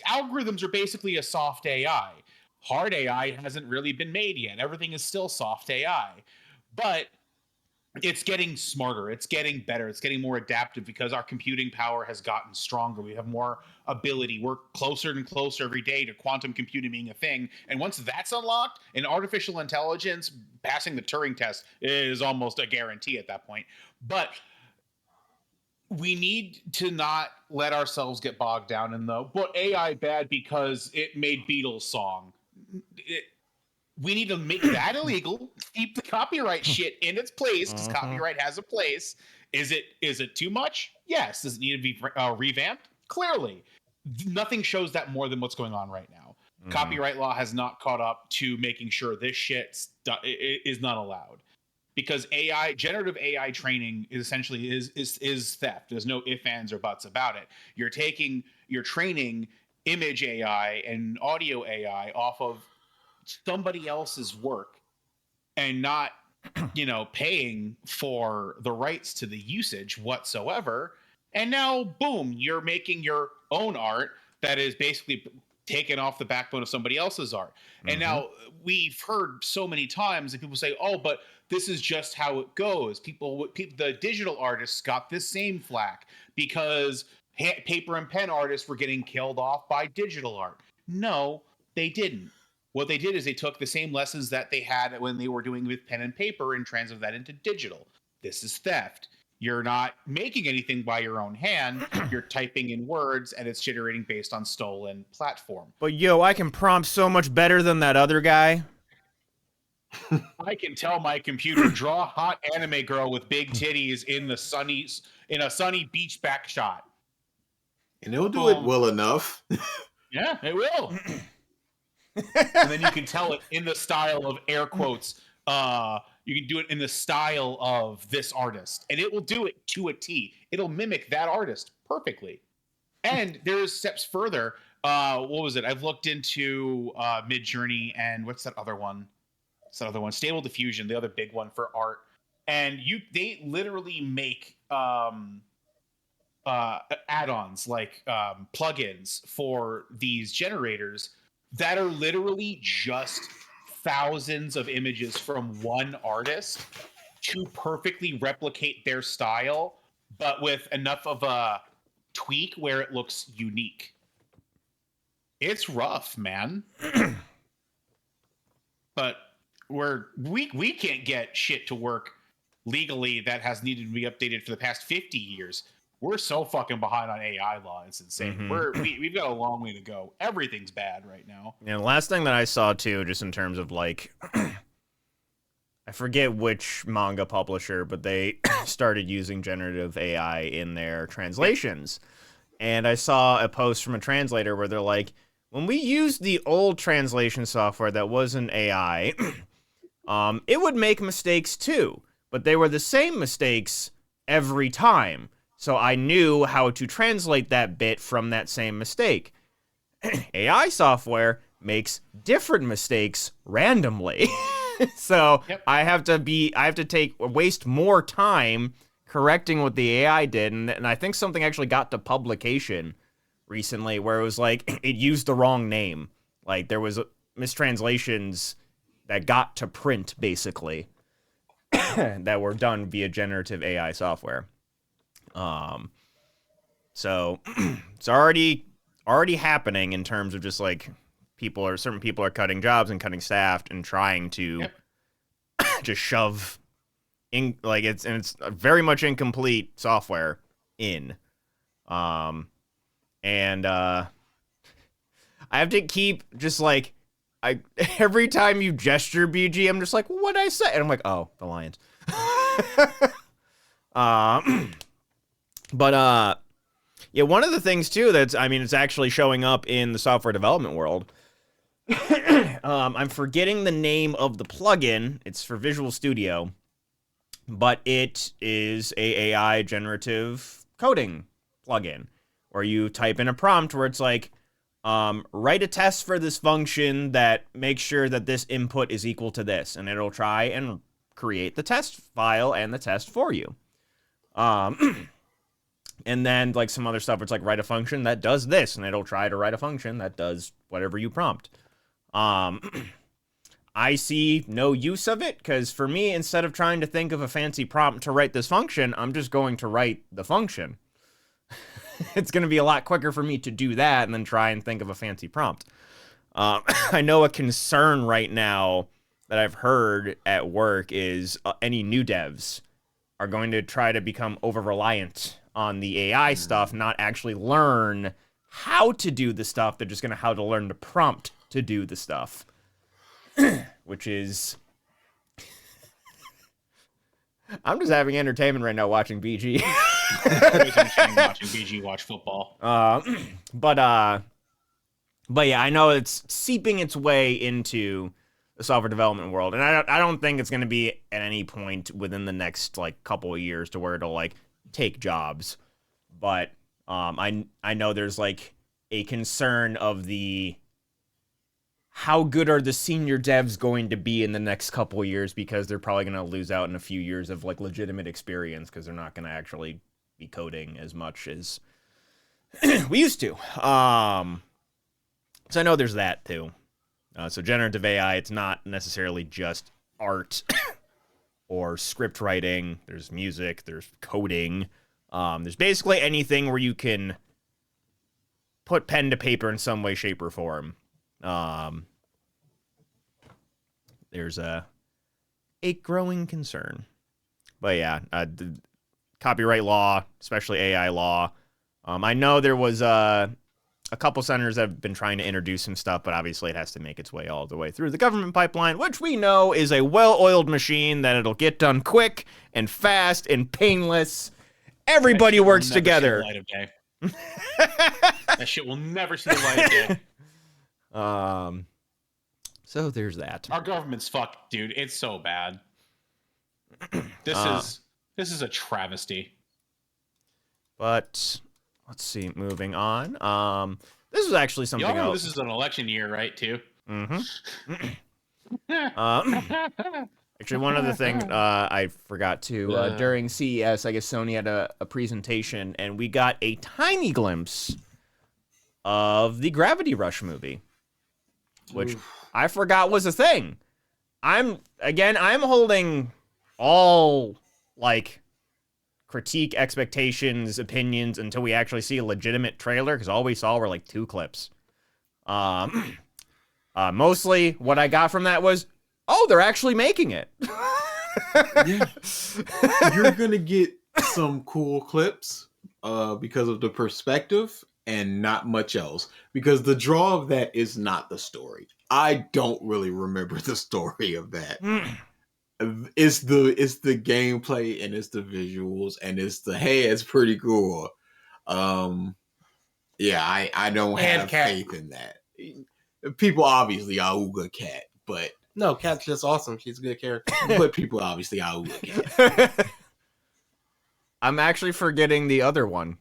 algorithms are basically a soft AI. Hard AI hasn't really been made yet. Everything is still soft AI. But it's getting smarter, it's getting better, it's getting more adaptive because our computing power has gotten stronger. We have more ability. We're closer and closer every day to quantum computing being a thing. And once that's unlocked, and artificial intelligence passing the Turing test is almost a guarantee at that point. But we need to not let ourselves get bogged down in but AI bad because it made Beatles song. We need to make that illegal. Keep the copyright shit in its place because copyright has a place. Is it too much? Yes. Does it need to be revamped? Clearly, nothing shows that more than what's going on right now. Copyright law has not caught up to making sure this shit is not allowed, because generative AI training is essentially is theft. There's no ifs, ands, or buts about it. You're training image AI and audio AI off of somebody else's work and not paying for the rights to the usage whatsoever, and now boom, you're making your own art that is basically taken off the backbone of somebody else's art. And now we've heard so many times that people say, oh, but this is just how it goes. The digital artists got this same flack because paper and pen artists were getting killed off by digital art. No, they didn't. What they did is they took the same lessons that they had when they were doing with pen and paper and translated that into digital. This is theft. You're not making anything by your own hand. You're typing in words, and it's generating based on stolen platform. But I can prompt so much better than that other guy. I can tell my computer, draw hot anime girl with big titties in a sunny beach back shot. And it'll do it well enough. Yeah, it will. And then you can tell it in the style of air quotes. You can do it in the style of this artist, and it will do it to a T. It'll mimic that artist perfectly. And there's steps further. What was it? I've looked into Midjourney and what's that other one? Stable Diffusion, the other big one for art. And they literally make add-ons, like plugins for these generators that are literally just thousands of images from one artist to perfectly replicate their style, but with enough of a tweak where it looks unique. It's rough, man. But we can't get shit to work legally that has needed to be updated for the past 50 years. We're so fucking behind on AI law. It's insane. We've got a long way to go. Everything's bad right now. And the last thing that I saw too, just in terms of like, I forget which manga publisher, but they started using generative AI in their translations. And I saw a post from a translator where they're like, when we used the old translation software that wasn't AI, it would make mistakes too, but they were the same mistakes every time. So I knew how to translate that bit from that same mistake. AI software makes different mistakes randomly. So yep. I have to waste more time correcting what the AI did. And I think something actually got to publication recently where it was like, it used the wrong name. Like there was mistranslations that got to print basically that were done via generative AI software. So it's already happening in terms of just like certain people are cutting jobs and cutting staff and trying to just shove in like it's very much incomplete software in. I have to keep just like every time you gesture BG, I'm just like, what'd I say? And I'm like, oh, the Lions. But yeah, one of the things too it's actually showing up in the software development world. I'm forgetting the name of the plugin. It's for Visual Studio, but it is a AI generative coding plugin where you type in a prompt where it's like, write a test for this function that makes sure that this input is equal to this, and it'll try and create the test file and the test for you. And then like some other stuff, it's like write a function that does this, and it'll try to write a function that does whatever you prompt. I see no use of it, because for me, instead of trying to think of a fancy prompt to write this function, I'm just going to write the function. It's going to be a lot quicker for me to do that and then try and think of a fancy prompt. I know a concern right now that I've heard at work is any new devs are going to try to become over-reliant on the AI stuff, not actually learn how to do the stuff. They're just going to how to learn the prompt to do the stuff, which is... I'm just having entertainment right now watching BG. Watching BG watch football. But yeah, I know it's seeping its way into the software development world, and I don't think it's going to be at any point within the next like couple of years to where it'll like take jobs. But I know there's like a concern of the how good are the senior devs going to be in the next couple of years, because they're probably going to lose out in a few years of like legitimate experience because they're not going to actually be coding as much as we used to. So I know there's that too. So generative AI, it's not necessarily just art or script writing. There's music, there's coding. There's basically anything where you can put pen to paper in some way, shape, or form. There's a growing concern. But yeah, the copyright law, especially AI law. I know there was a couple senators that have been trying to introduce some stuff, but obviously it has to make its way all the way through the government pipeline, which we know is a well-oiled machine that it'll get done quick and fast and painless. Everybody works together. That shit will never see the light of day. So there's that. Our government's fucked, dude. It's so bad. This is a travesty. But let's see, moving on. This was actually something Y'all know else. this is an election year, right, too? Mm-hmm. Actually, one other thing I forgot to, during CES, I guess Sony had a presentation, and we got a tiny glimpse of the Gravity Rush movie, which I forgot was a thing. I'm holding all, like, critique, expectations, opinions until we actually see a legitimate trailer, because all we saw were, like, 2 clips. Mostly what I got from that was, oh, they're actually making it. Yeah. You're gonna get some cool clips because of the perspective and not much else, because the draw of that is not the story. I don't really remember the story of that. It's the gameplay and it's the visuals and it's the, hey, it's pretty cool. Yeah, I don't have faith in that. People obviously are Ooga Cat, but No, Kat's just awesome. She's a good character. but people obviously are Ooga Cat. I'm actually forgetting the other one.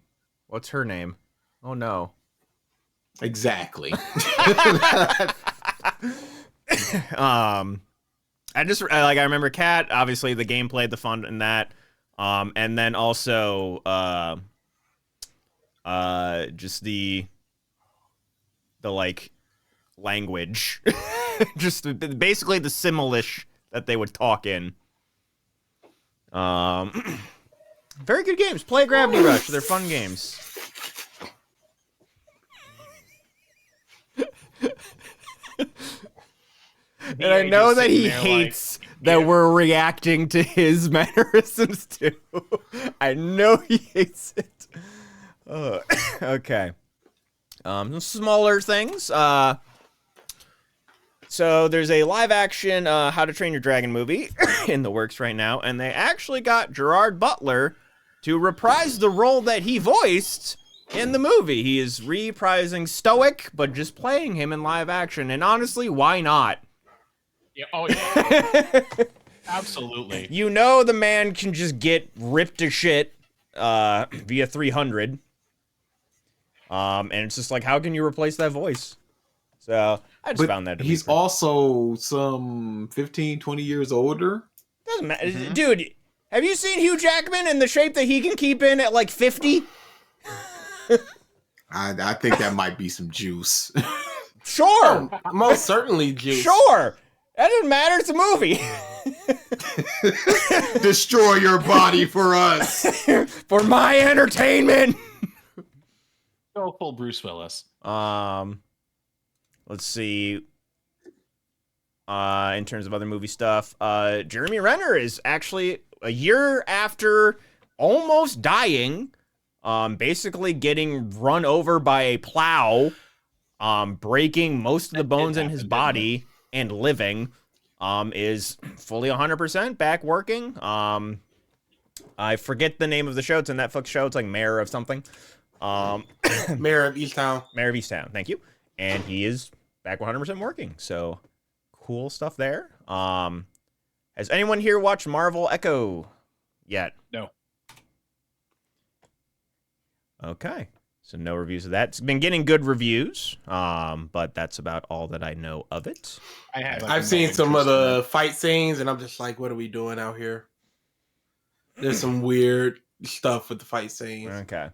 What's her name? Oh no. Exactly. I remember Cat, obviously the gameplay, the fun in that. And then also just the like language. Just basically the Simlish that they would talk in. Very good games. Play Gravity Rush. They're fun games. And I know that he hates that we're reacting to his mannerisms too. I know he hates it. Okay. Smaller things. So there's a live action How to Train Your Dragon movie in the works right now, and they actually got Gerard Butler to reprise the role that he voiced in the movie. He is reprising Stoic, but just playing him in live action. And honestly, why not? Yeah, oh yeah. Absolutely. You know the man can just get ripped to shit via 300. And it's just like, how can you replace that voice? So I just found that to be he's also some 15, 20 years older Doesn't matter. Dude, have you seen Hugh Jackman in the shape that he can keep in at like 50? I think that might be some juice. Sure. Most certainly, juice. Sure. That doesn't matter. It's a movie. Destroy your body for us. For my entertainment. Go full Bruce Willis. Let's see. In terms of other movie stuff, Jeremy Renner is actually a year after almost dying, basically getting run over by a plow, breaking most of the bones in his body and living, is fully 100% back working. I forget the name of the show. It's a Netflix show. It's like Mayor of something. Mayor of Easttown. Mayor of Easttown. Thank you. And he is back 100% working. So cool stuff there. Has anyone here watched Marvel Echo yet? No. Okay. So no reviews of that. It's been getting good reviews, but that's about all that I know of it. I've seen some of the fight scenes, and I'm just like, what are we doing out here? There's some weird stuff with the fight scenes. Okay.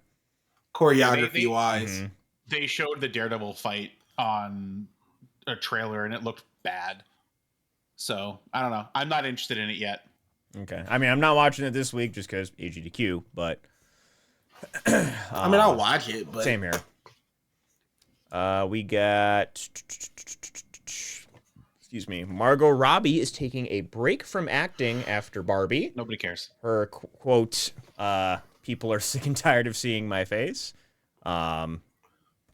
Choreography-wise. They showed the Daredevil fight on a trailer, and it looked bad. So, I don't know. I'm not interested in it yet. Okay. I mean, I'm not watching it this week just because AGDQ, but... I mean, I'll watch it, but... Same here. We got... Excuse me. Margot Robbie is taking a break from acting after Barbie. Nobody cares. Her quote, people are sick and tired of seeing my face. I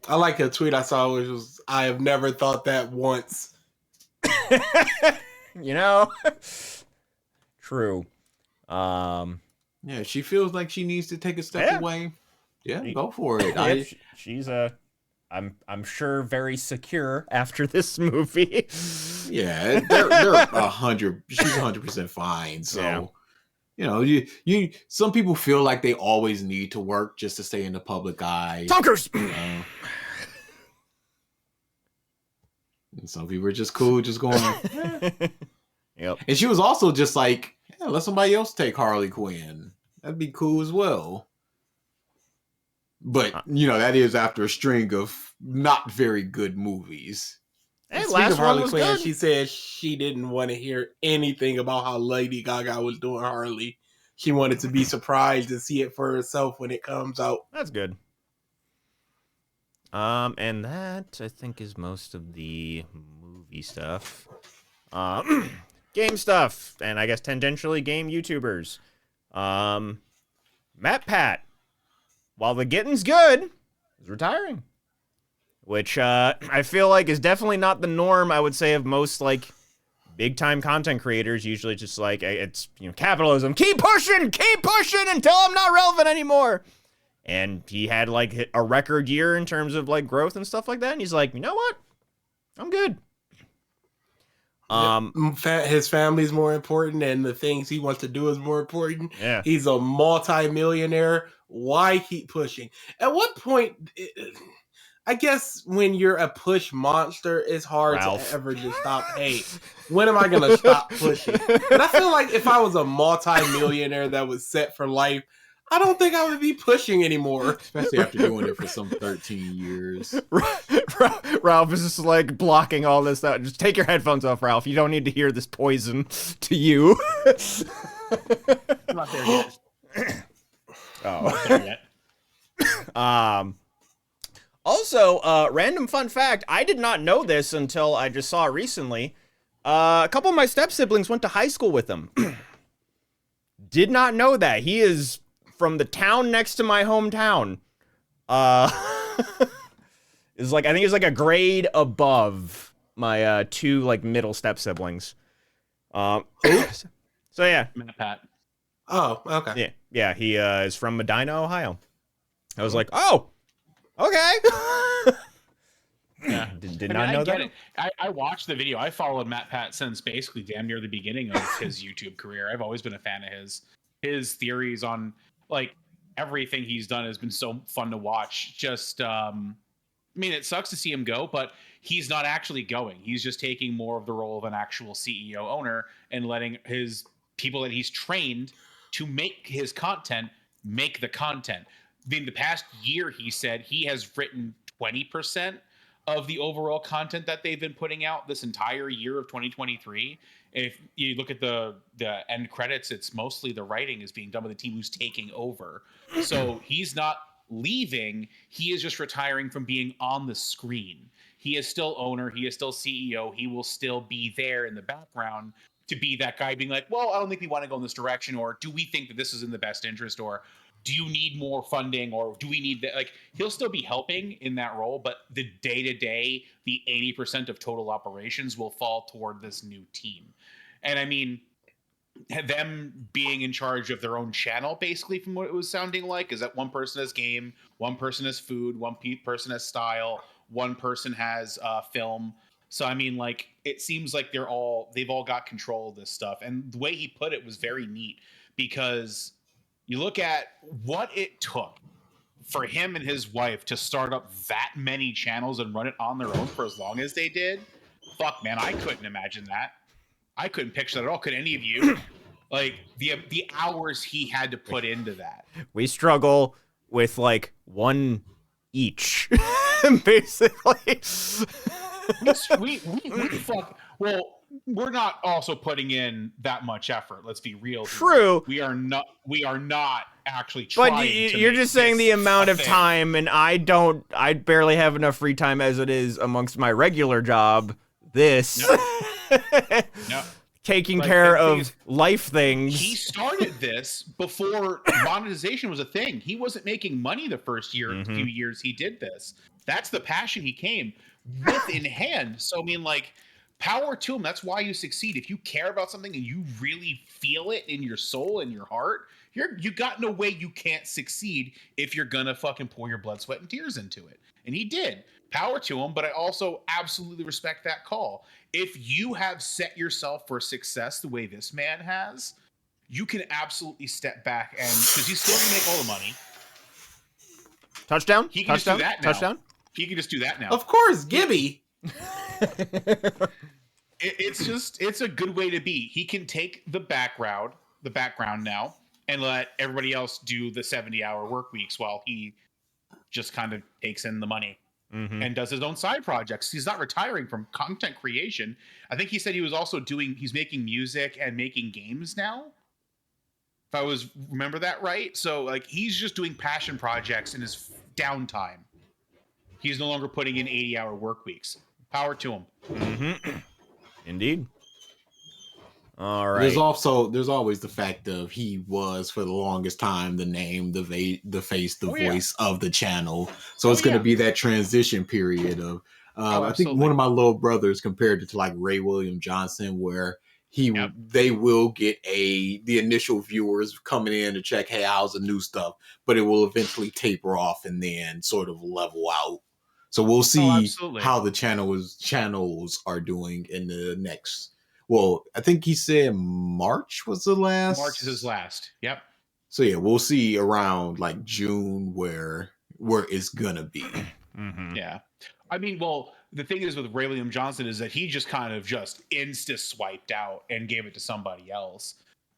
like a tweet I saw, which was, I have never thought that once. You know? True. Yeah, she feels like she needs to take a step away. Yeah, go for it. She's I'm sure very secure after this movie. Yeah, they're 100. She's 100% fine. So, you know, you some people feel like they always need to work just to stay in the public eye. Tom Cruise. And some people are just cool, just going. Yep. And she was also just like, yeah, let somebody else take Harley Quinn. That'd be cool as well. But, you know, that is after a string of not very good movies. Hey, Speaking of Harley Quinn, good. she said she didn't want to hear anything about how Lady Gaga was doing Harley. She wanted to be surprised and see it for herself when it comes out. That's good. And that, I think, is most of the movie stuff. Game stuff, and I guess tangentially game YouTubers. MatPat, while the getting's good, is retiring. Which I feel like is definitely not the norm, I would say, of most, like, big-time content creators. Usually just, like, it's, you know, capitalism. Keep pushing until I'm not relevant anymore. And he had, like, a record year in terms of, like, growth and stuff like that. And he's like, you know what? I'm good. His family's more important, and the things he wants to do is more important. Yeah. He's a multi-millionaire. Why keep pushing? At what point... I guess when you're a push monster, it's hard to ever just stop. Hey, when am I going to stop pushing? But I feel like if I was a multi-millionaire that was set for life, I don't think I would be pushing anymore. Especially after doing it for some 13 years. Ralph is just like blocking all this out. Just take your headphones off, Ralph. You don't need to hear this poison to you. I'm not there yet. Oh. I'm not there yet. Also, random fun fact, I did not know this until I just saw it recently. A couple of my step-siblings went to high school with him. Did not know that. He is from the town next to my hometown. Is like, I think he's like a grade above my two like middle step-siblings. So yeah. MatPat. Oh, okay. Yeah, he is from Medina, Ohio. I was like, oh! Okay. Yeah. Did not know that. I watched the video. I followed MatPat since basically damn near the beginning of his YouTube career. I've always been a fan of his. His theories on like everything he's done has been so fun to watch. Just I mean, it sucks to see him go, but he's not actually going. He's just taking more of the role of an actual CEO owner and letting his people that he's trained to make his content make the content. In the past year, he said he has written 20% of the overall content that they've been putting out this entire year of 2023. If you look at the end credits, it's mostly the writing is being done by the team who's taking over. So he's not leaving. He is just retiring from being on the screen. He is still owner. He is still CEO. He will still be there in the background to be that guy being like, well, I don't think we want to go in this direction, or do we think that this is in the best interest, or do you need more funding, or do we need that? Like, he'll still be helping in that role, but the day-to-day, the 80% of total operations will fall toward this new team. And I mean, them being in charge of their own channel, basically, from what it was sounding like, is that one person has game, one person has food, one person has style, one person has film. So I mean, like, it seems like they've all got control of this stuff. And the way he put it was very neat, because you look at what it took for him and his wife to start up that many channels and run it on their own for as long as they did. Fuck, man, I couldn't imagine that. I couldn't picture that at all. Could any of you? Like, the hours he had to put into that. We struggle with like one each, basically. we fuck. Well, we're not also putting in that much effort. Let's be real. True. We are not actually trying. But you're just saying the amount of time, and I barely have enough free time as it is amongst my regular job. No. Taking care of life things. He started this before monetization was a thing. He wasn't making money the first few years he did this. That's the passion he came with in hand. So, I mean, like, power to him. That's why you succeed. If you care about something and you really feel it in your soul and your heart, you got no way you can't succeed if you're gonna fucking pour your blood, sweat, and tears into it. And he did. Power to him, but I also absolutely respect that call. If you have set yourself for success the way this man has, you can absolutely step back, and because he's still gonna make all the money. Touchdown? He can Touchdown? just do that now. Touchdown? He can just do that now. Of course, Gibby. It's a good way to be. He can take the background now, and let everybody else do the 70-hour work weeks while he just kind of takes in the money. And does his own side projects. He's not retiring from content creation. I think he said he was also he's making music and making games now, if I remember that right. So, like, he's just doing passion projects in his downtime. He's no longer putting in 80-hour work weeks. Power to him. Indeed. All right. There's always the fact of he was for the longest time the name, the face, the voice of the channel. So it's going to be that transition period of. I think one of my little brothers compared it to like Ray William Johnson, where they will get the initial viewers coming in to check, hey, how's the new stuff, but it will eventually taper off and then sort of level out. So we'll see how the channels are doing in the next. Well, I think he said March was the last. March is his last. Yep. So yeah, we'll see around like June where it's gonna be. Yeah. I mean, well, the thing is with Ray William Johnson is that he just kind of just insta-swiped out and gave it to somebody else.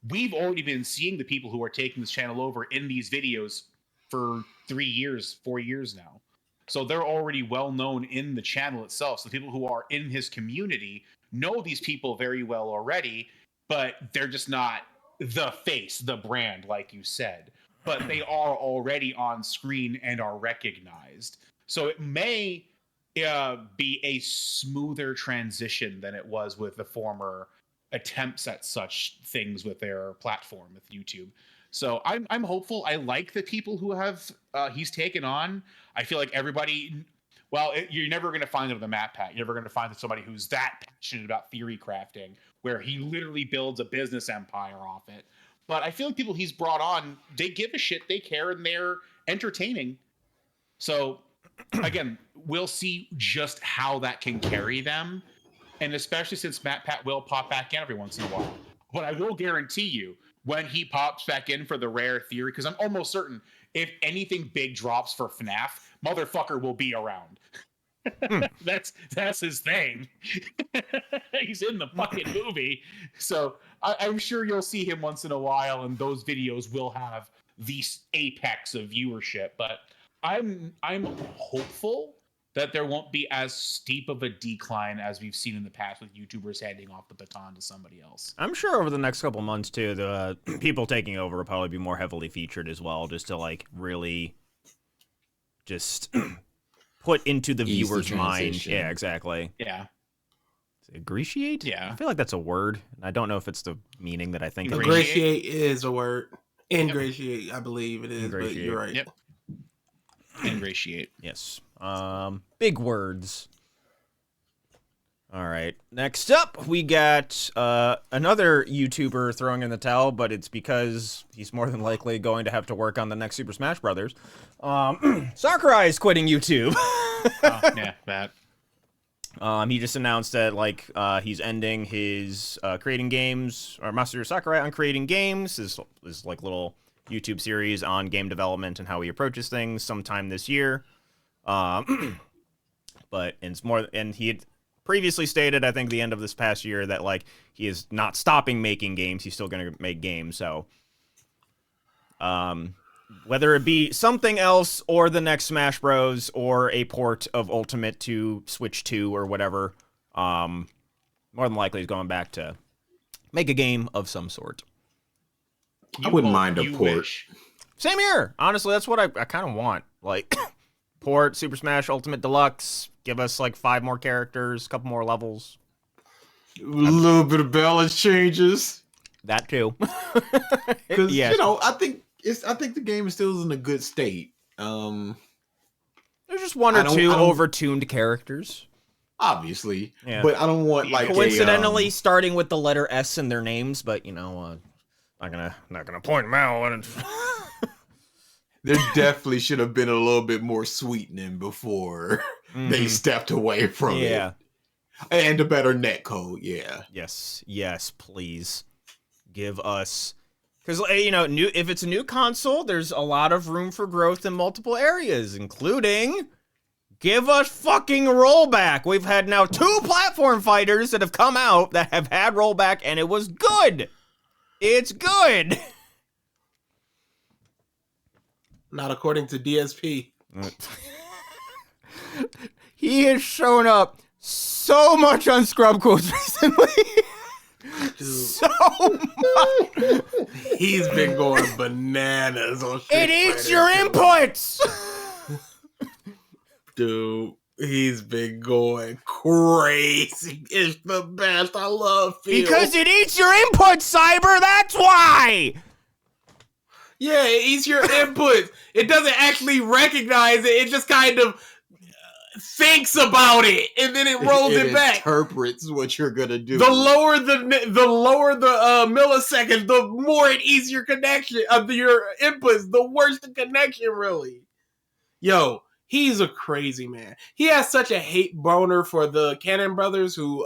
We've already been seeing the people who are taking this channel over in these videos for 3 years, 4 years now. So they're already well known in the channel itself. So the people who are in his community know these people very well already, but they're just not the face, the brand, like you said. But they are already on screen and are recognized. So it may be a smoother transition than it was with the former attempts at such things with their platform, with YouTube. So I'm hopeful. I like the people who have he's taken on. I feel like everybody. Well, you're never going to find it with a MatPat. You're never going to find somebody who's that passionate about theory crafting, where he literally builds a business empire off it. But I feel like people he's brought on, they give a shit, they care, and they're entertaining. So, again, we'll see just how that can carry them. And especially since MatPat will pop back in every once in a while. But I will guarantee you, when he pops back in for the rare theory, because I'm almost certain if anything big drops for FNAF, motherfucker will be around. That's his thing. He's in the fucking movie, so I'm sure you'll see him once in a while, and those videos will have the apex of viewership. But I'm hopeful that there won't be as steep of a decline as we've seen in the past with YouTubers handing off the baton to somebody else. I'm sure over the next couple months too, the people taking over will probably be more heavily featured as well, just to like really just put into the Ease the viewer's mind. transition. Yeah, exactly. Yeah. Ingratiate? Yeah. I feel like that's a word. I don't know if it's the meaning that I think it is. Ingratiate is a word. Ingratiate, I believe it is, but you're right. Yep. Ingratiate. Yes. Big words. All right. Next up, we got another YouTuber throwing in the towel, but it's because he's more than likely going to have to work on the next Super Smash Brothers. Sakurai is quitting YouTube. Yeah, that. He just announced that like he's ending his creating games, or Master Sakurai on creating games, his like little YouTube series on game development and how he approaches things sometime this year. But it's more, and he had previously stated, I think the end of this past year, that like he is not stopping making games. He's still going to make games. So, whether it be something else or the next Smash Bros. Or a port of Ultimate to Switch 2 or whatever, more than likely he's going back to make a game of some sort. I wouldn't mind a You port. wish. Same here. Honestly, that's what I kind of want. Like, port, Super Smash Ultimate Deluxe, give us like 5 more characters, a couple more levels. A little bit of balance changes. That too. Because Yes. you know, I think the game is still in a good state. There's just one or I don't- two I don't- overtuned characters. Obviously, Yeah. but I don't want like Coincidentally, starting with the letter S in their names, but you know, not gonna point them out. there definitely should have been a little bit more sweetening before they stepped away from Yeah. it, and a better net code. Yeah, Yes, please give us, because you know, if it's a new console, there's a lot of room for growth in multiple areas, including give us fucking rollback. We've had now 2 platform fighters that have come out that have had rollback, and it was good. It's good. Not according to DSP. He has shown up so much on Scrub Quotes recently. Dude, So much. he's been going bananas on Street It eats Fighter your 2. inputs. Dude, he's been going crazy. It's the best. I love Phil. Because it eats your inputs, Cyber. That's why. yeah, it eats your inputs. It doesn't actually recognize it. It just kind of thinks about it, and then it rolls it back. Interprets what you're gonna do. The lower the milliseconds, the more it eats your connection of your inputs. The worse the connection, really. Yo, he's a crazy man. He has such a hate boner for the Cannon brothers, who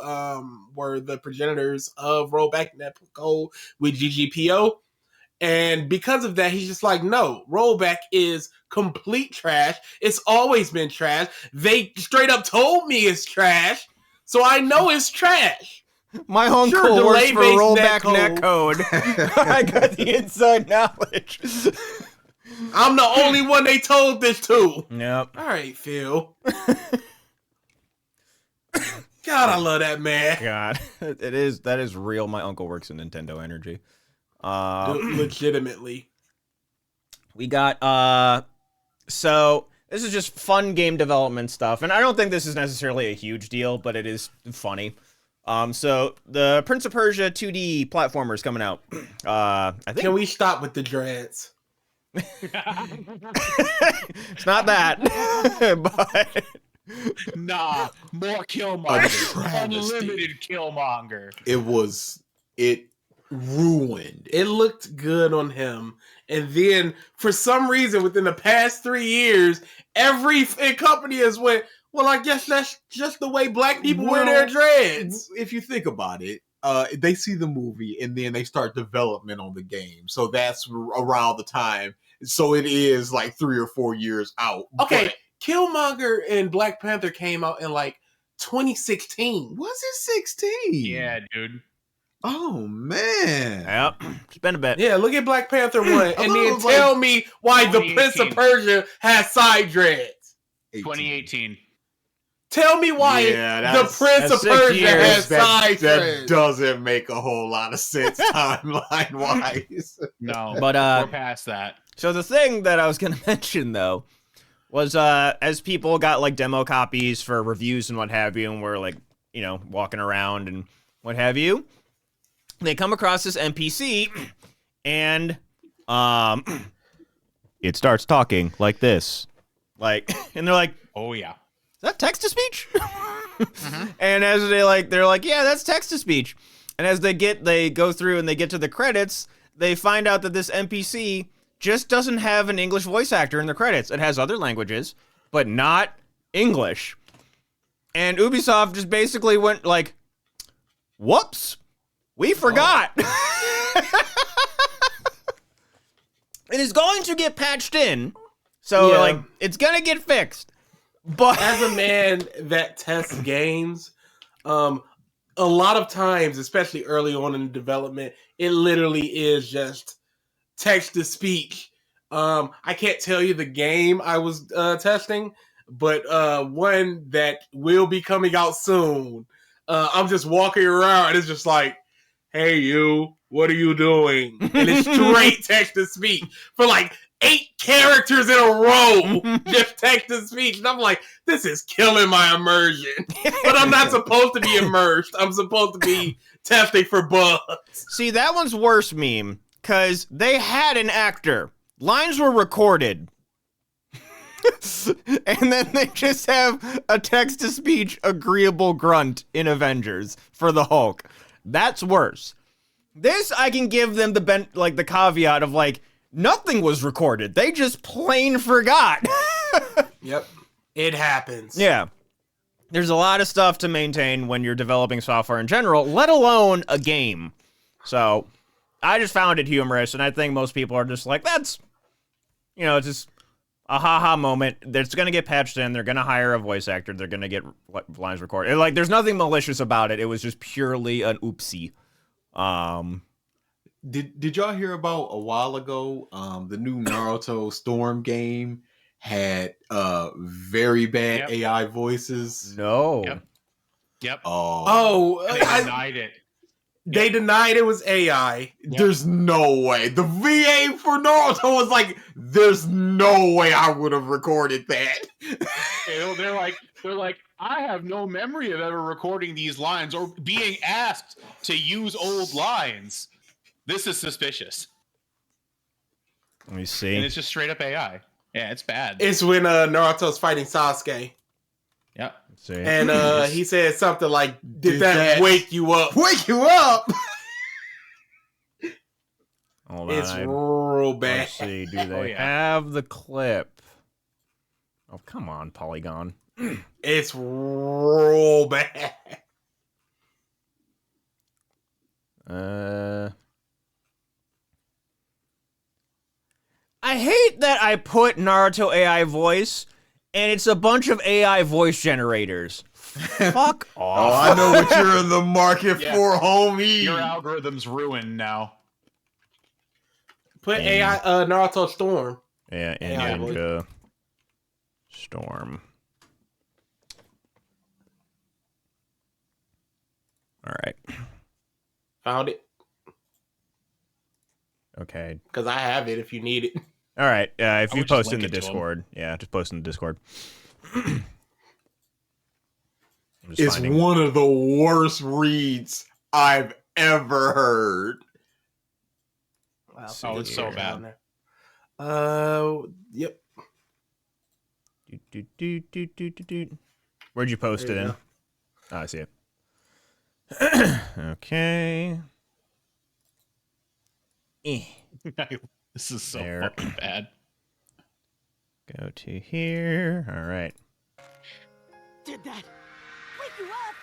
were the progenitors of Rollback Netco with GGPO. And because of that, he's just like, no, Rollback is complete trash. It's always been trash. They straight up told me it's trash, so I know it's trash. My uncle Sure, works for delay-based Rollback Netcode. I got the inside knowledge. I'm the only one they told this to. Yep. All right, Phil. God, I love that man. God, that is real. My uncle works in Nintendo Energy. Dude, legitimately. We got so this is just fun game development stuff, and I don't think this is necessarily a huge deal, but it is funny. So the Prince of Persia 2D platformer is coming out. I think Can we stop with the dreads? it's not that, but Nah, more Killmonger. travesty. Unlimited Killmonger. It ruined. It looked good on him. And then, for some reason, within the past 3 years, every company has went, well, I guess that's just the way black people wear their dreads. If you think about it, they see the movie and then they start development on the game. So that's around the time. So it is like 3 or 4 years out. Okay, But Killmonger and Black Panther came out in like 2016. Was it 16? Yeah, dude. Oh man. Yep. It's been a bit. Yeah, look at Black Panther 1 and thought it then was tell like me why the Prince of 2018. Persia has side dreads. 2018. Tell me why Yeah, the that's- Prince that's of 6 Persia years. has side that dreads. doesn't make a whole lot of sense timeline wise. No, But, we're past that. So the thing that I was going to mention, though, was as people got, like, demo copies for reviews and what have you, and we're, like, you know, walking around and what have you, they come across this NPC, and it starts talking like this. Like, and they're like, Oh yeah. is that text to speech? And as they're like, yeah, that's text to speech. And as they go through and they get to the credits, they find out that this NPC just doesn't have an English voice actor in the credits. It has other languages, but not English. And Ubisoft just basically went like, whoops, we forgot. It is going to get patched in. So, Yeah. like, it's going to get fixed. But As a man that tests games, a lot of times, especially early on in development, it literally is just text to speech. I can't tell you the game I was testing, but one that will be coming out soon. I'm just walking around and it's just like, hey, you, what are you doing? And it's straight text to speech for like 8 characters in a row, just text to speech. And I'm like, this is killing my immersion. But I'm not supposed to be immersed. I'm supposed to be testing for bugs. see, that one's worse meme, because they had an actor. Lines were recorded. And then they just have a text-to-speech agreeable grunt in Avengers for the Hulk. That's worse. This, I can give them the caveat of, like, nothing was recorded. They just plain forgot. Yep. It happens. Yeah. There's a lot of stuff to maintain when you're developing software in general, let alone a game. So, I just found it humorous, and I think most people are just like, that's, you know, it's just a haha moment. It's going to get patched in. They're going to hire a voice actor. They're going to get lines recorded. Like, there's nothing malicious about it. It was just purely an oopsie. Did y'all hear about a while ago? The new Naruto Storm game had very bad Yep. AI voices. No. Yep. Oh, They denied it. They denied it was AI. there's no way. The VA for Naruto was like, there's no way I would have recorded that. They're like, I have no memory of ever recording these lines or being asked to use old lines. This is suspicious. Let me And see. it's just straight up AI. Yeah, it's bad. It's when Naruto's fighting Sasuke. Yeah. Let's see. And he said something like, did Did that that wake you up? Wake you up! Hold on. It's real bad. Let's see. Do they yeah. have the clip? Oh, come on, Polygon. It's real bad. I hate that I put Naruto AI voice, and it's a bunch of AI voice generators. Fuck Oh, off. I know what you're in the market Yeah. for, homie. Your algorithm's ruined now. Put AI Naruto Storm. Yeah, in AI Ninja Storm. All right. Found it. Okay. Because I have it if you need it. All right. If I you would just post in link the it to 'em. Discord. Yeah, just post in the Discord. I'm just It's finding- one of the worst reads I've ever heard. Wow, Oh, it's so bad. Yep. Where'd you post There it you in? go. Oh, I see it. Okay. This is so There. fucking bad. Go to here. All right. Did that wake you up?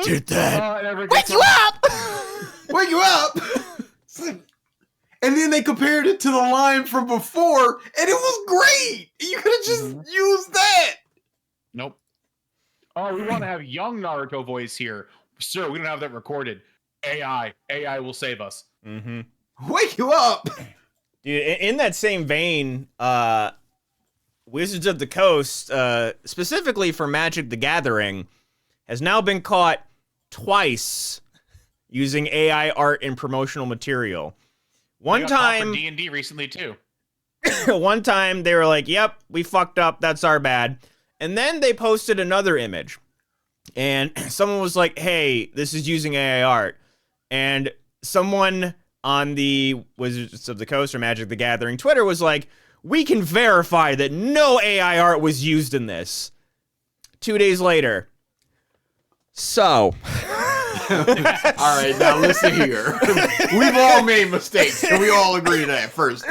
Did that Oh, it never wake gets you up? Wake you up! And And then they compared it to the line from before, and it was great. You could have just used that. Nope. Oh, we want to have young Naruto voice here. Sir, we don't have that recorded. AI will save us. Mm-hmm. Wake you up. Dude, in that same vein, Wizards of the Coast, specifically for Magic the Gathering, has now been caught twice using AI art in promotional material. One time, D&D recently too. one time they were like, "Yep, we fucked up. That's our bad." And then they posted another image, and someone was like, "Hey, this is using AI art," and someone on the Wizards of the Coast or Magic the Gathering Twitter was like, "We can verify that no AI art was used in this." 2 days later. So. All right, now listen here. We've all made mistakes. Can we all agree to that first?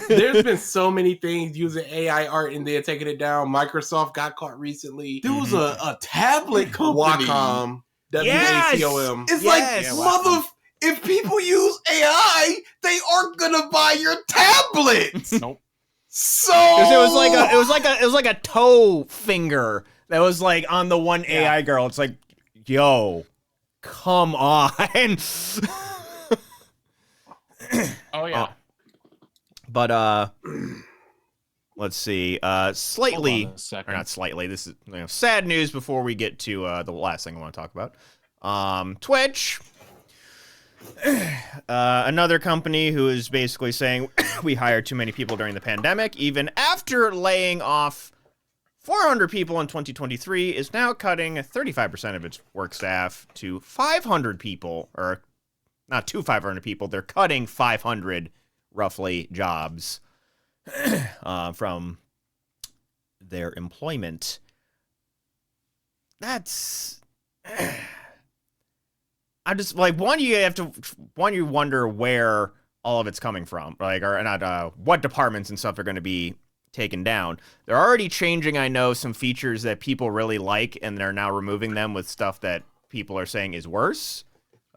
There's been so many things using AI art and then taking it down. Microsoft got caught recently. There was a tablet company. Wacom. Yes! WACOM. It's Yes! like, if people use AI, they aren't gonna buy your tablet. Nope. So it was like a toe finger that was like on the one AI girl. It's like, yo, come on. Oh yeah. But let's see. Slightly, Hold on a second. or not slightly. This is sad news before we get to the last thing I want to talk about. Twitch. Another company who is basically saying we hired too many people during the pandemic, even after laying off 400 people in 2023, is now cutting 35% of its work staff to 500 people, or not to 500 people. They're cutting 500 roughly jobs from their employment. That's I just like you wonder where all of it's coming from, like, or not what departments and stuff are going to be taken down. They're already changing, I know, some features that people really like, and they're now removing them with stuff that people are saying is worse.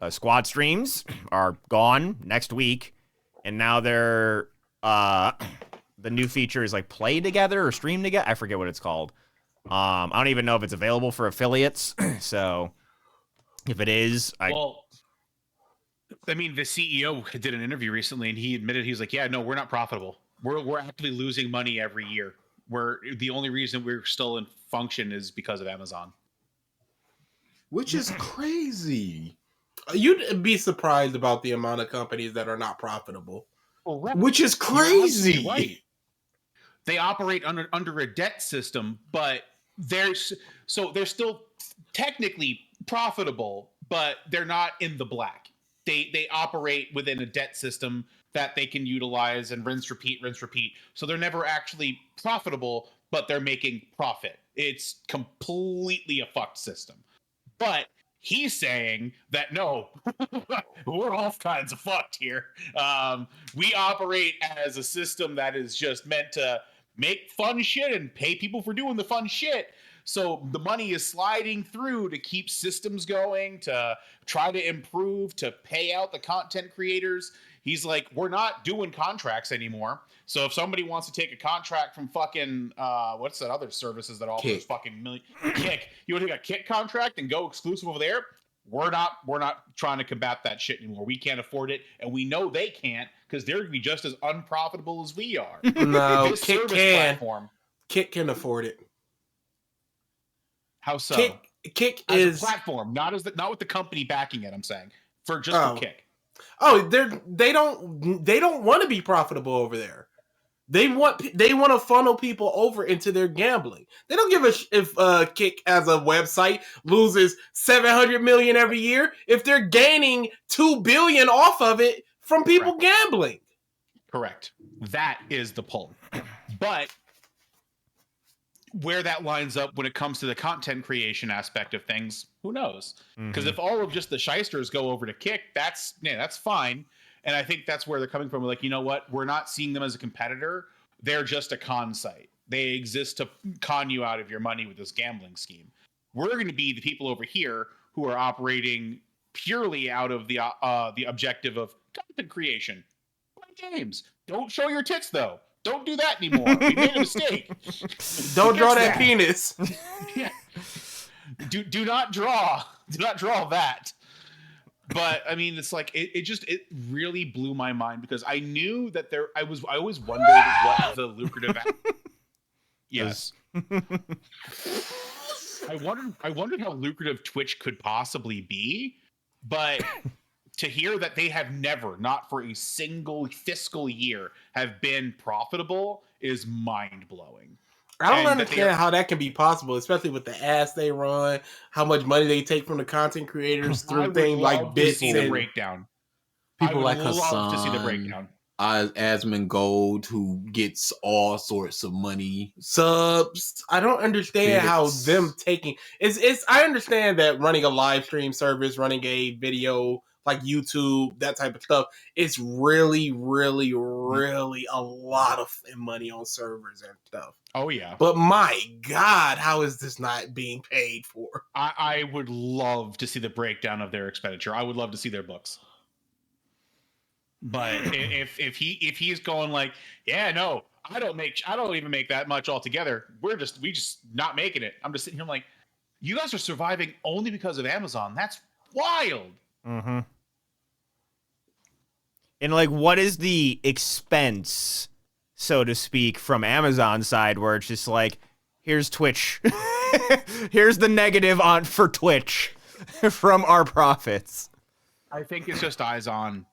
Squad streams are gone next week, and now they're the new feature is like play together or stream together. I forget what it's called. I don't even know if it's available for affiliates. So if it is, Well, I mean, the CEO did an interview recently, and he admitted, he's like, "Yeah, no, we're not profitable. We're actually losing money every year. The only reason we're still in function is because of Amazon." which is crazy. You'd be surprised about the amount of companies that are not profitable. Which is crazy. Right. They operate under a debt system, but they're still technically profitable, but they're not in the black. They operate within a debt system that they can utilize and rinse, repeat. So they're never actually profitable, but they're making profit. It's completely a fucked system. But he's saying that no, we're all kinds of fucked here. We operate as a system that is just meant to make fun shit and pay people for doing the fun shit. So the money is sliding through to keep systems going, to try to improve, to pay out the content creators. He's like, we're not doing contracts anymore. So if somebody wants to take a contract from fucking, what's that other services that offers fucking million Kick? You want to take a Kick contract and go exclusive over there? We're not trying to combat that shit anymore. We can't afford it, and we know they can't because they're gonna be just as unprofitable as we are. No, Kick can. Platform, Kick can afford it. how so? Kick as is a platform, not with the company backing it. I'm saying for Kick. Oh, they don't want to be profitable over there. They want to funnel people over into their gambling. They don't give a if Kick as a website loses 700 million every year if they're gaining 2 billion off of it from people gambling. Correct. That is the pull. But where that lines up when it comes to the content creation aspect of things, who knows? Because if all of just the shysters go over to Kick, that's fine. And I think that's where they're coming from. Like, you know what? We're not seeing them as a competitor. They're just a con site. They exist to con you out of your money with this gambling scheme. We're going to be the people over here who are operating purely out of the objective of content creation. games. Don't show your tits though. Don't do that anymore. We made a mistake. Don't draw that penis. Yeah. Do not draw. Do not draw that. But I mean, it's like it really blew my mind because I knew that I always wondered what the lucrative. Yes. I wondered how lucrative Twitch could possibly be, but to hear that they have never, not for a single fiscal year, have been profitable is mind blowing. I don't understand how that can be possible, especially with the ads they run, how much money they take from the content creators through things like bits and and breakdown. People like love to see the Hassan, breakdown. Asmongold, who gets all sorts of money, subs. I don't understand how them taking it's. I understand that running a live stream service, running a video like YouTube, that type of stuff, it's really, really, really a lot of money on servers and stuff. Oh yeah. But my God, how is this not being paid for? I would love to see the breakdown of their expenditure. I would love to see their books. But if he's going like, yeah, no, I don't even make that much altogether. We just not making it. I'm just sitting here like, you guys are surviving only because of Amazon. That's wild. Mm-hmm. And like, what is the expense, so to speak, from Amazon side, where it's just like, here's Twitch, here's the negative for Twitch from our profits. I think it's just eyes on.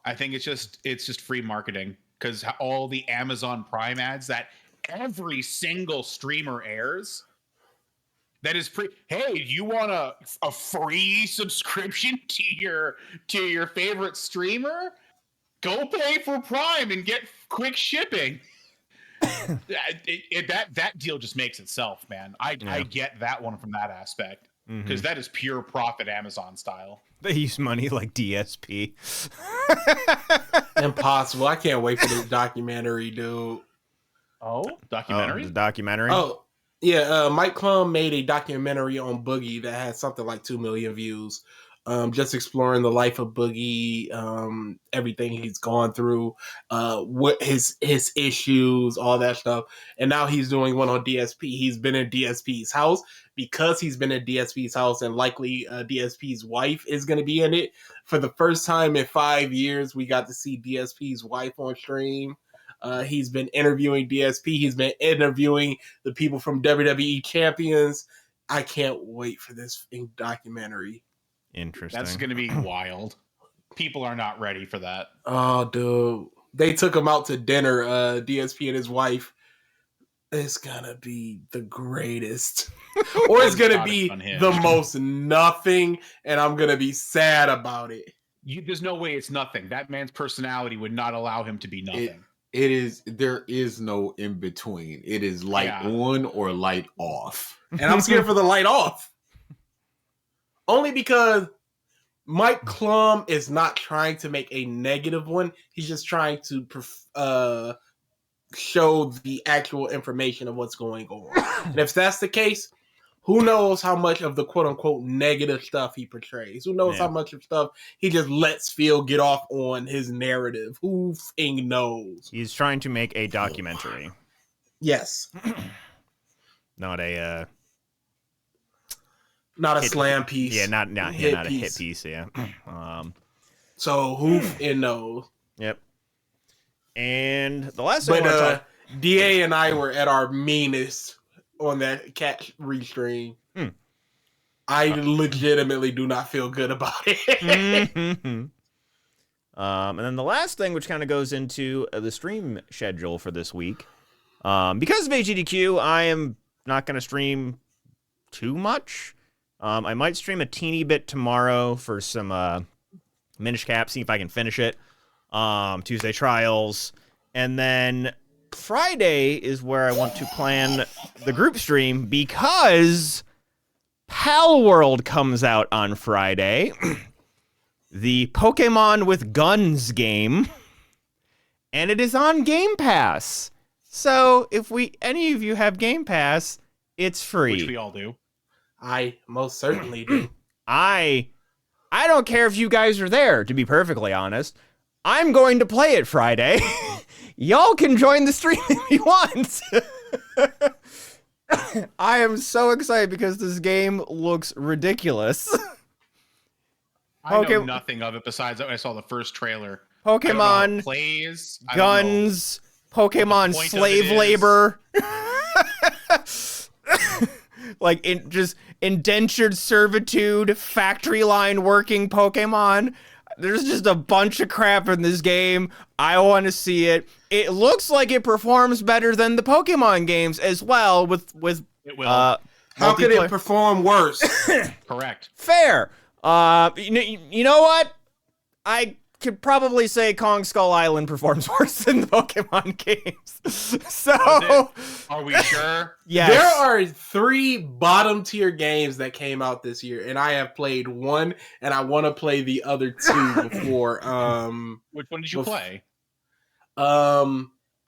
I think it's just free marketing because all the Amazon Prime ads that every single streamer airs. That is hey, you want a free subscription to your favorite streamer? Go pay for Prime and get quick shipping. That deal just makes itself, man. I get that one from that aspect because that is pure profit Amazon style. They use money like DSP. Impossible. I can't wait for this documentary, dude. Oh, documentary? The documentary? Oh, yeah. Mike Klum made a documentary on Boogie that had something like 2 million views. Just exploring the life of Boogie, everything he's gone through, what his issues, all that stuff. And now he's doing one on DSP. He's been in DSP's house. Because he's been in DSP's house and likely DSP's wife is going to be in it. For the first time in 5 years, we got to see DSP's wife on stream. He's been interviewing DSP. He's been interviewing the people from WWE Champions. I can't wait for this documentary. Interesting. That's going to be wild. People are not ready for that. Oh, dude. They took him out to dinner, DSP and his wife. It's going to be the greatest. Or it's going to be the most nothing, and I'm going to be sad about it. There's no way it's nothing. That man's personality would not allow him to be nothing. There is no in between. It is light on or light off. And I'm scared for the light off. Only because Mike Klum is not trying to make a negative one. He's just trying to show the actual information of what's going on. And if that's the case, who knows how much of the quote-unquote negative stuff he portrays? Who knows how much of stuff he just lets Phil get off on his narrative? Who knows? He's trying to make a documentary. Yes. Not a slam piece. Yeah, not a hit piece, yeah. So who knows? Yep. And the last thing DA and I were at our meanest on that cat restream. I legitimately do not feel good about it. And then the last thing, which kind of goes into the stream schedule for this week. Because of AGDQ, I am not going to stream too much. I might stream a teeny bit tomorrow for some Minish Cap, see if I can finish it. Tuesday Trials. And then Friday is where I want to plan the group stream because Pal World comes out on Friday. The Pokemon with Guns game. And it is on Game Pass. So if any of you have Game Pass, it's free. Which we all do. I most certainly do. I don't care if you guys are there, to be perfectly honest. I'm going to play it Friday. Y'all can join the stream if you want. I am so excited because this game looks ridiculous. I know nothing of it besides I saw the first trailer. Pokemon, I don't know how it plays, guns, Pokemon point of slave it is. labor. Like just indentured servitude, factory line working Pokemon. There's just a bunch of crap in this game. I want to see it. It looks like it performs better than the Pokemon games as well. With It will. How could it perform worse? Correct. Fair. You know what? I could probably say Kong Skull Island performs worse than the Pokemon games. So, Are we sure? yes. There are 3 bottom tier games that came out this year, and I have played one, and I want to play the other 2 before. Which one did you play?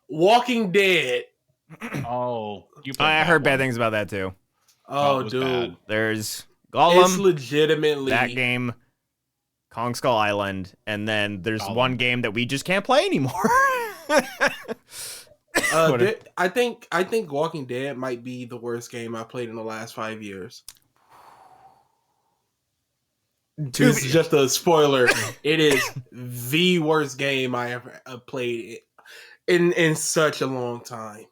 Walking Dead. Oh, you played I heard that bad one. things about that too. Oh, Oh, it was dude. bad. There's It's Gollum, legitimately that game, Kong Skull Island, and then there's Gollum. one game that we just can't play anymore. I think Walking Dead might be the worst game I played in the last 5 years. This is just a spoiler. It is the worst game I ever played in such a long time.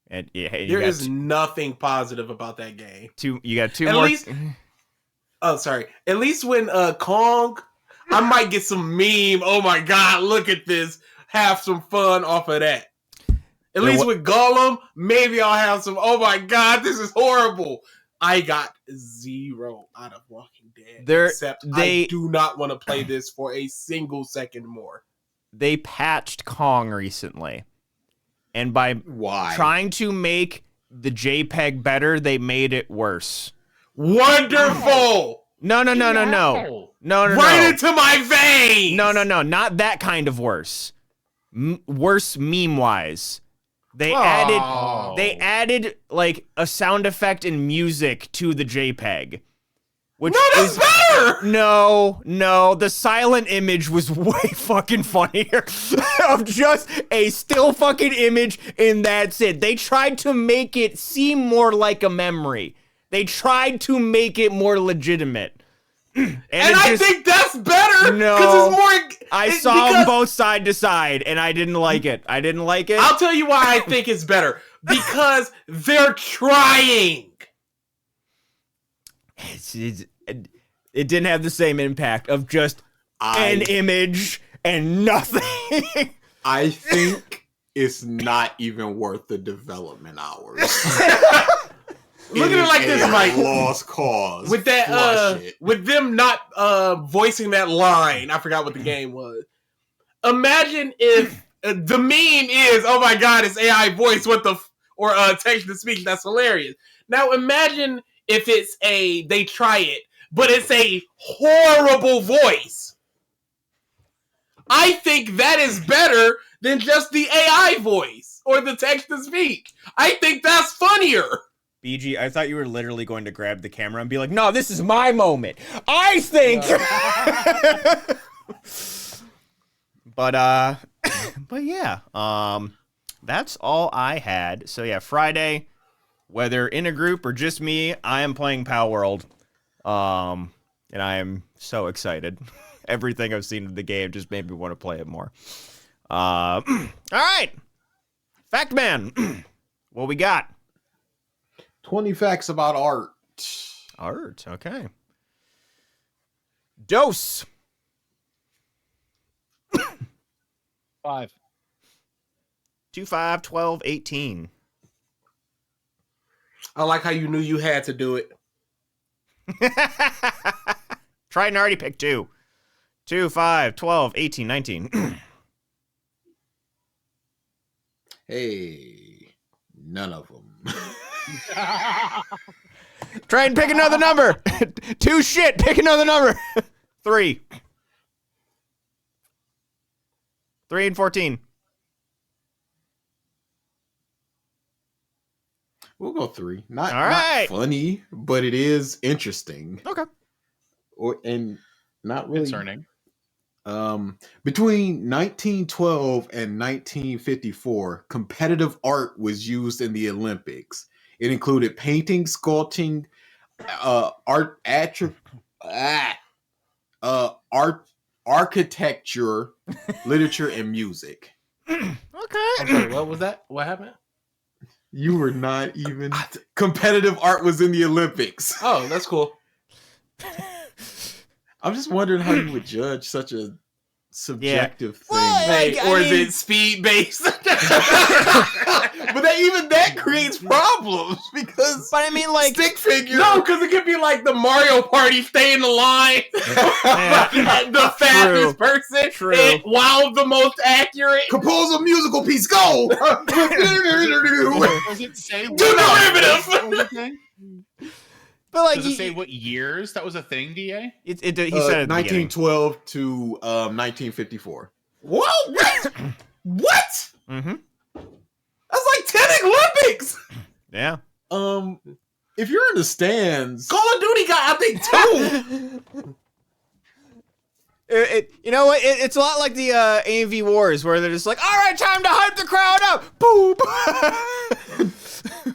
And yeah, There is nothing positive about that game. you got 2 At more. least- Oh, sorry. At least when Kong, I might get some meme. Oh my god, look at this. Have some fun off of that. At least with Gollum, maybe I'll have some. Oh my god, this is horrible. I got 0 out of Walking Dead. Except I do not want to play this for a single second more. They patched Kong recently, and by Why? trying to make the JPEG better, they made it worse. Wonderful. No. Right into my veins. No, not that kind of worse. Worse meme-wise. They added like a sound effect and music to the JPEG. Which that's better! No, the silent image was way fucking funnier. Of just a still fucking image and that's it. They tried to make it seem more like a memory. They tried to make it more legitimate. And I think that's better. No. Because it's more. I saw them both side to side, and I didn't like it. I'll tell you why I think it's better. Because they're trying. It didn't have the same impact of just an image and nothing. I think it's not even worth the development hours. Look at it like this, Mike. Lost cause. With that, with them not voicing that line, I forgot what the game was. Imagine if the meme is, "Oh my god, it's AI voice." Or text to speech. That's hilarious. Now imagine if it's they try it, but it's a horrible voice. I think that is better than just the AI voice or the text to speech. I think that's funnier. BG, I thought you were literally going to grab the camera and be like, "No, this is my moment. I think." But yeah, that's all I had. So yeah, Friday, whether in a group or just me, I am playing Pow World. And I am so excited. Everything I've seen in the game just made me want to play it more. All right. Fact Man. What we got? 20 facts about art. Art, okay. Dose. 5. 2, 5, 12, 18. I like how you knew you had to do it. Triton already picked 2. 2, 5, 12, 18, 19. Hey, none of them. Try and pick another number. 2 shit. Pick another number. 3. 3 and 14. We'll go 3. Not, All right. not funny, but it is interesting. Okay. And not really Concerning. Between 1912 and 1954, competitive art was used in the Olympics. It included painting, sculpting, architecture, literature, and music. I'm Okay. sorry, what was that? What happened? You were not even. Competitive art was in the Olympics. Oh, that's cool. I'm just wondering how you would judge such a subjective thing. Well, Hey, I or is mean- it speed based? But even that creates problems because But I mean, like, stick figure. No, because it could be like the Mario Party, stay in the line. The fastest person. True. And while the most accurate. Compose a musical piece. Go. Does it say what derivative! that was a thing? but like, Does it say what years that was a thing, DA? he said at the beginning. 1912 to 1954. Whoa, what? What? Mm-hmm. That's like 10 Olympics. Yeah. If you're in the stands, Call of Duty got, I think, 2. You know what? It's a lot like the AMV Wars, where they're just like, "All right, time to hype the crowd up." Boop.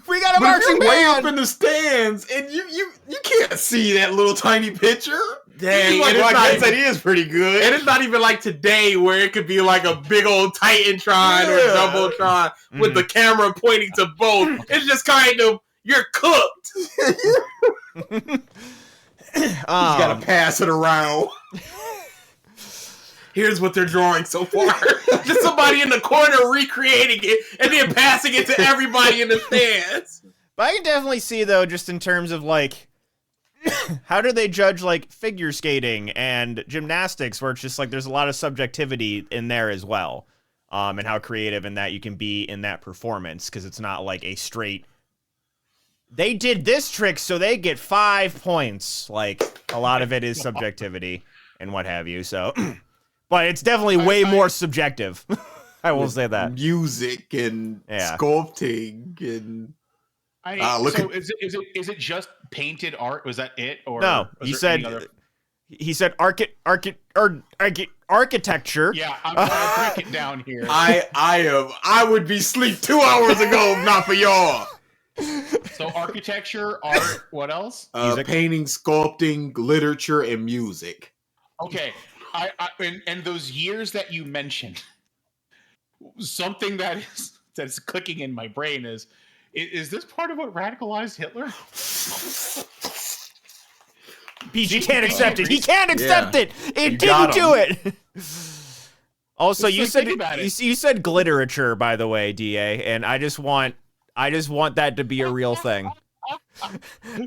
We got a but if marching you're way up band. in the stands, and you can't see that little tiny picture. Dang, Like and it's not I even- said, he is pretty good. And it's not even like today where it could be like a big old Titantron or Yeah. Jumbotron with the camera pointing to both. It's just kind of, you're cooked. He's got to pass it around. Here's what they're drawing so far. Just somebody in the corner recreating it and then passing it to everybody in the stands. But I can definitely see, though, just in terms of like, how do they judge like figure skating and gymnastics, where it's just like there's a lot of subjectivity in there as well, and how creative and that you can be in that performance, because it's not like a straight. They did this trick, so they get 5 points. Like, a lot of it is subjectivity and what have you. So, but it's definitely way more subjective. I will say that. Music and Yeah. sculpting and look So at- is it just painted art? Was that it? Or No, was he there any said. other- He said architecture. Yeah, I'm trying to break it down here. I would be asleep 2 hours ago if not for y'all. So architecture, art, what else? Painting, sculpting, literature, and music. Okay, and those years that you mentioned, something that's clicking in my brain is this part of what radicalized Hitler? PG can't accept it. He can't accept it. It You didn't got do it. Also, Just you like, said think about it. you said gliterature, by the way, DA, and I just want that to be a real thing.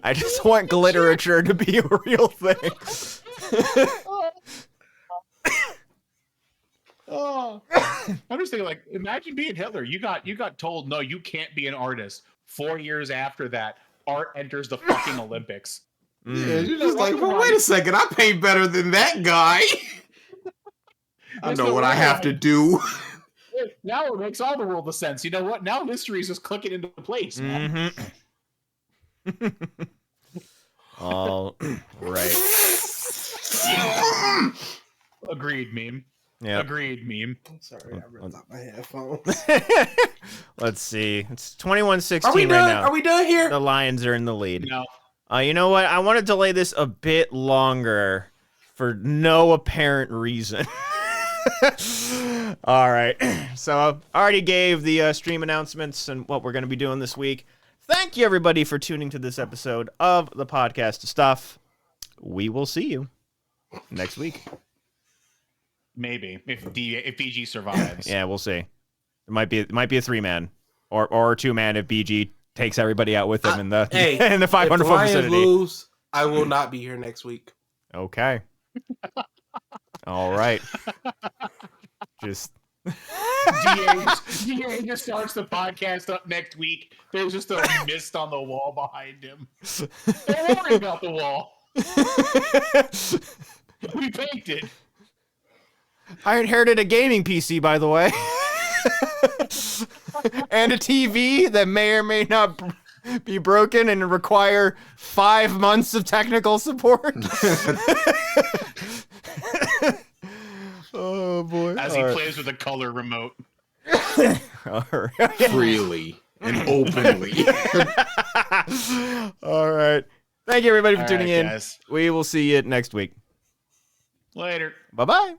I just want gliterature to be a real thing. Oh, I'm just thinking, like, imagine being Hitler. You got told, no, you can't be an artist. 4 years after that, art enters the fucking Olympics. Yeah, you're just like, well, wait a second, I paint better than that guy. I There's know no what I way have I- to do. Now it makes all the world of sense. You know what? Now history is just clicking into place, man. Mm-hmm. All right. Agreed, meme. Yeah. Agreed, meme. I'm sorry, I ripped out my headphones. Let's see. It's 21-16 Are we right done? now. Are we done here? The Lions are in the lead. No. You know what? I want to delay this a bit longer for no apparent reason. All right. So I already gave the stream announcements and what we're going to be doing this week. Thank you, everybody, for tuning to this episode of the Podcast Stuff. We will see you next week. Maybe if BG survives. Yeah, we'll see. It might be a 3-man or a 2-man if BG takes everybody out with him in the Hey, in the if 500 the foot Lions vicinity. lose, I will not be here next week. Okay. All right. Just DA just starts the podcast up next week. There's just a mist on the wall behind him. Don't worry about the wall. We painted. I inherited a gaming PC, by the way. And a TV that may or may not be broken and require 5 months of technical support. Oh boy! As he plays with a color remote. All right. Freely and openly. All right. Thank you, everybody, for tuning in. Guys. We will see you next week. Later. Bye-bye.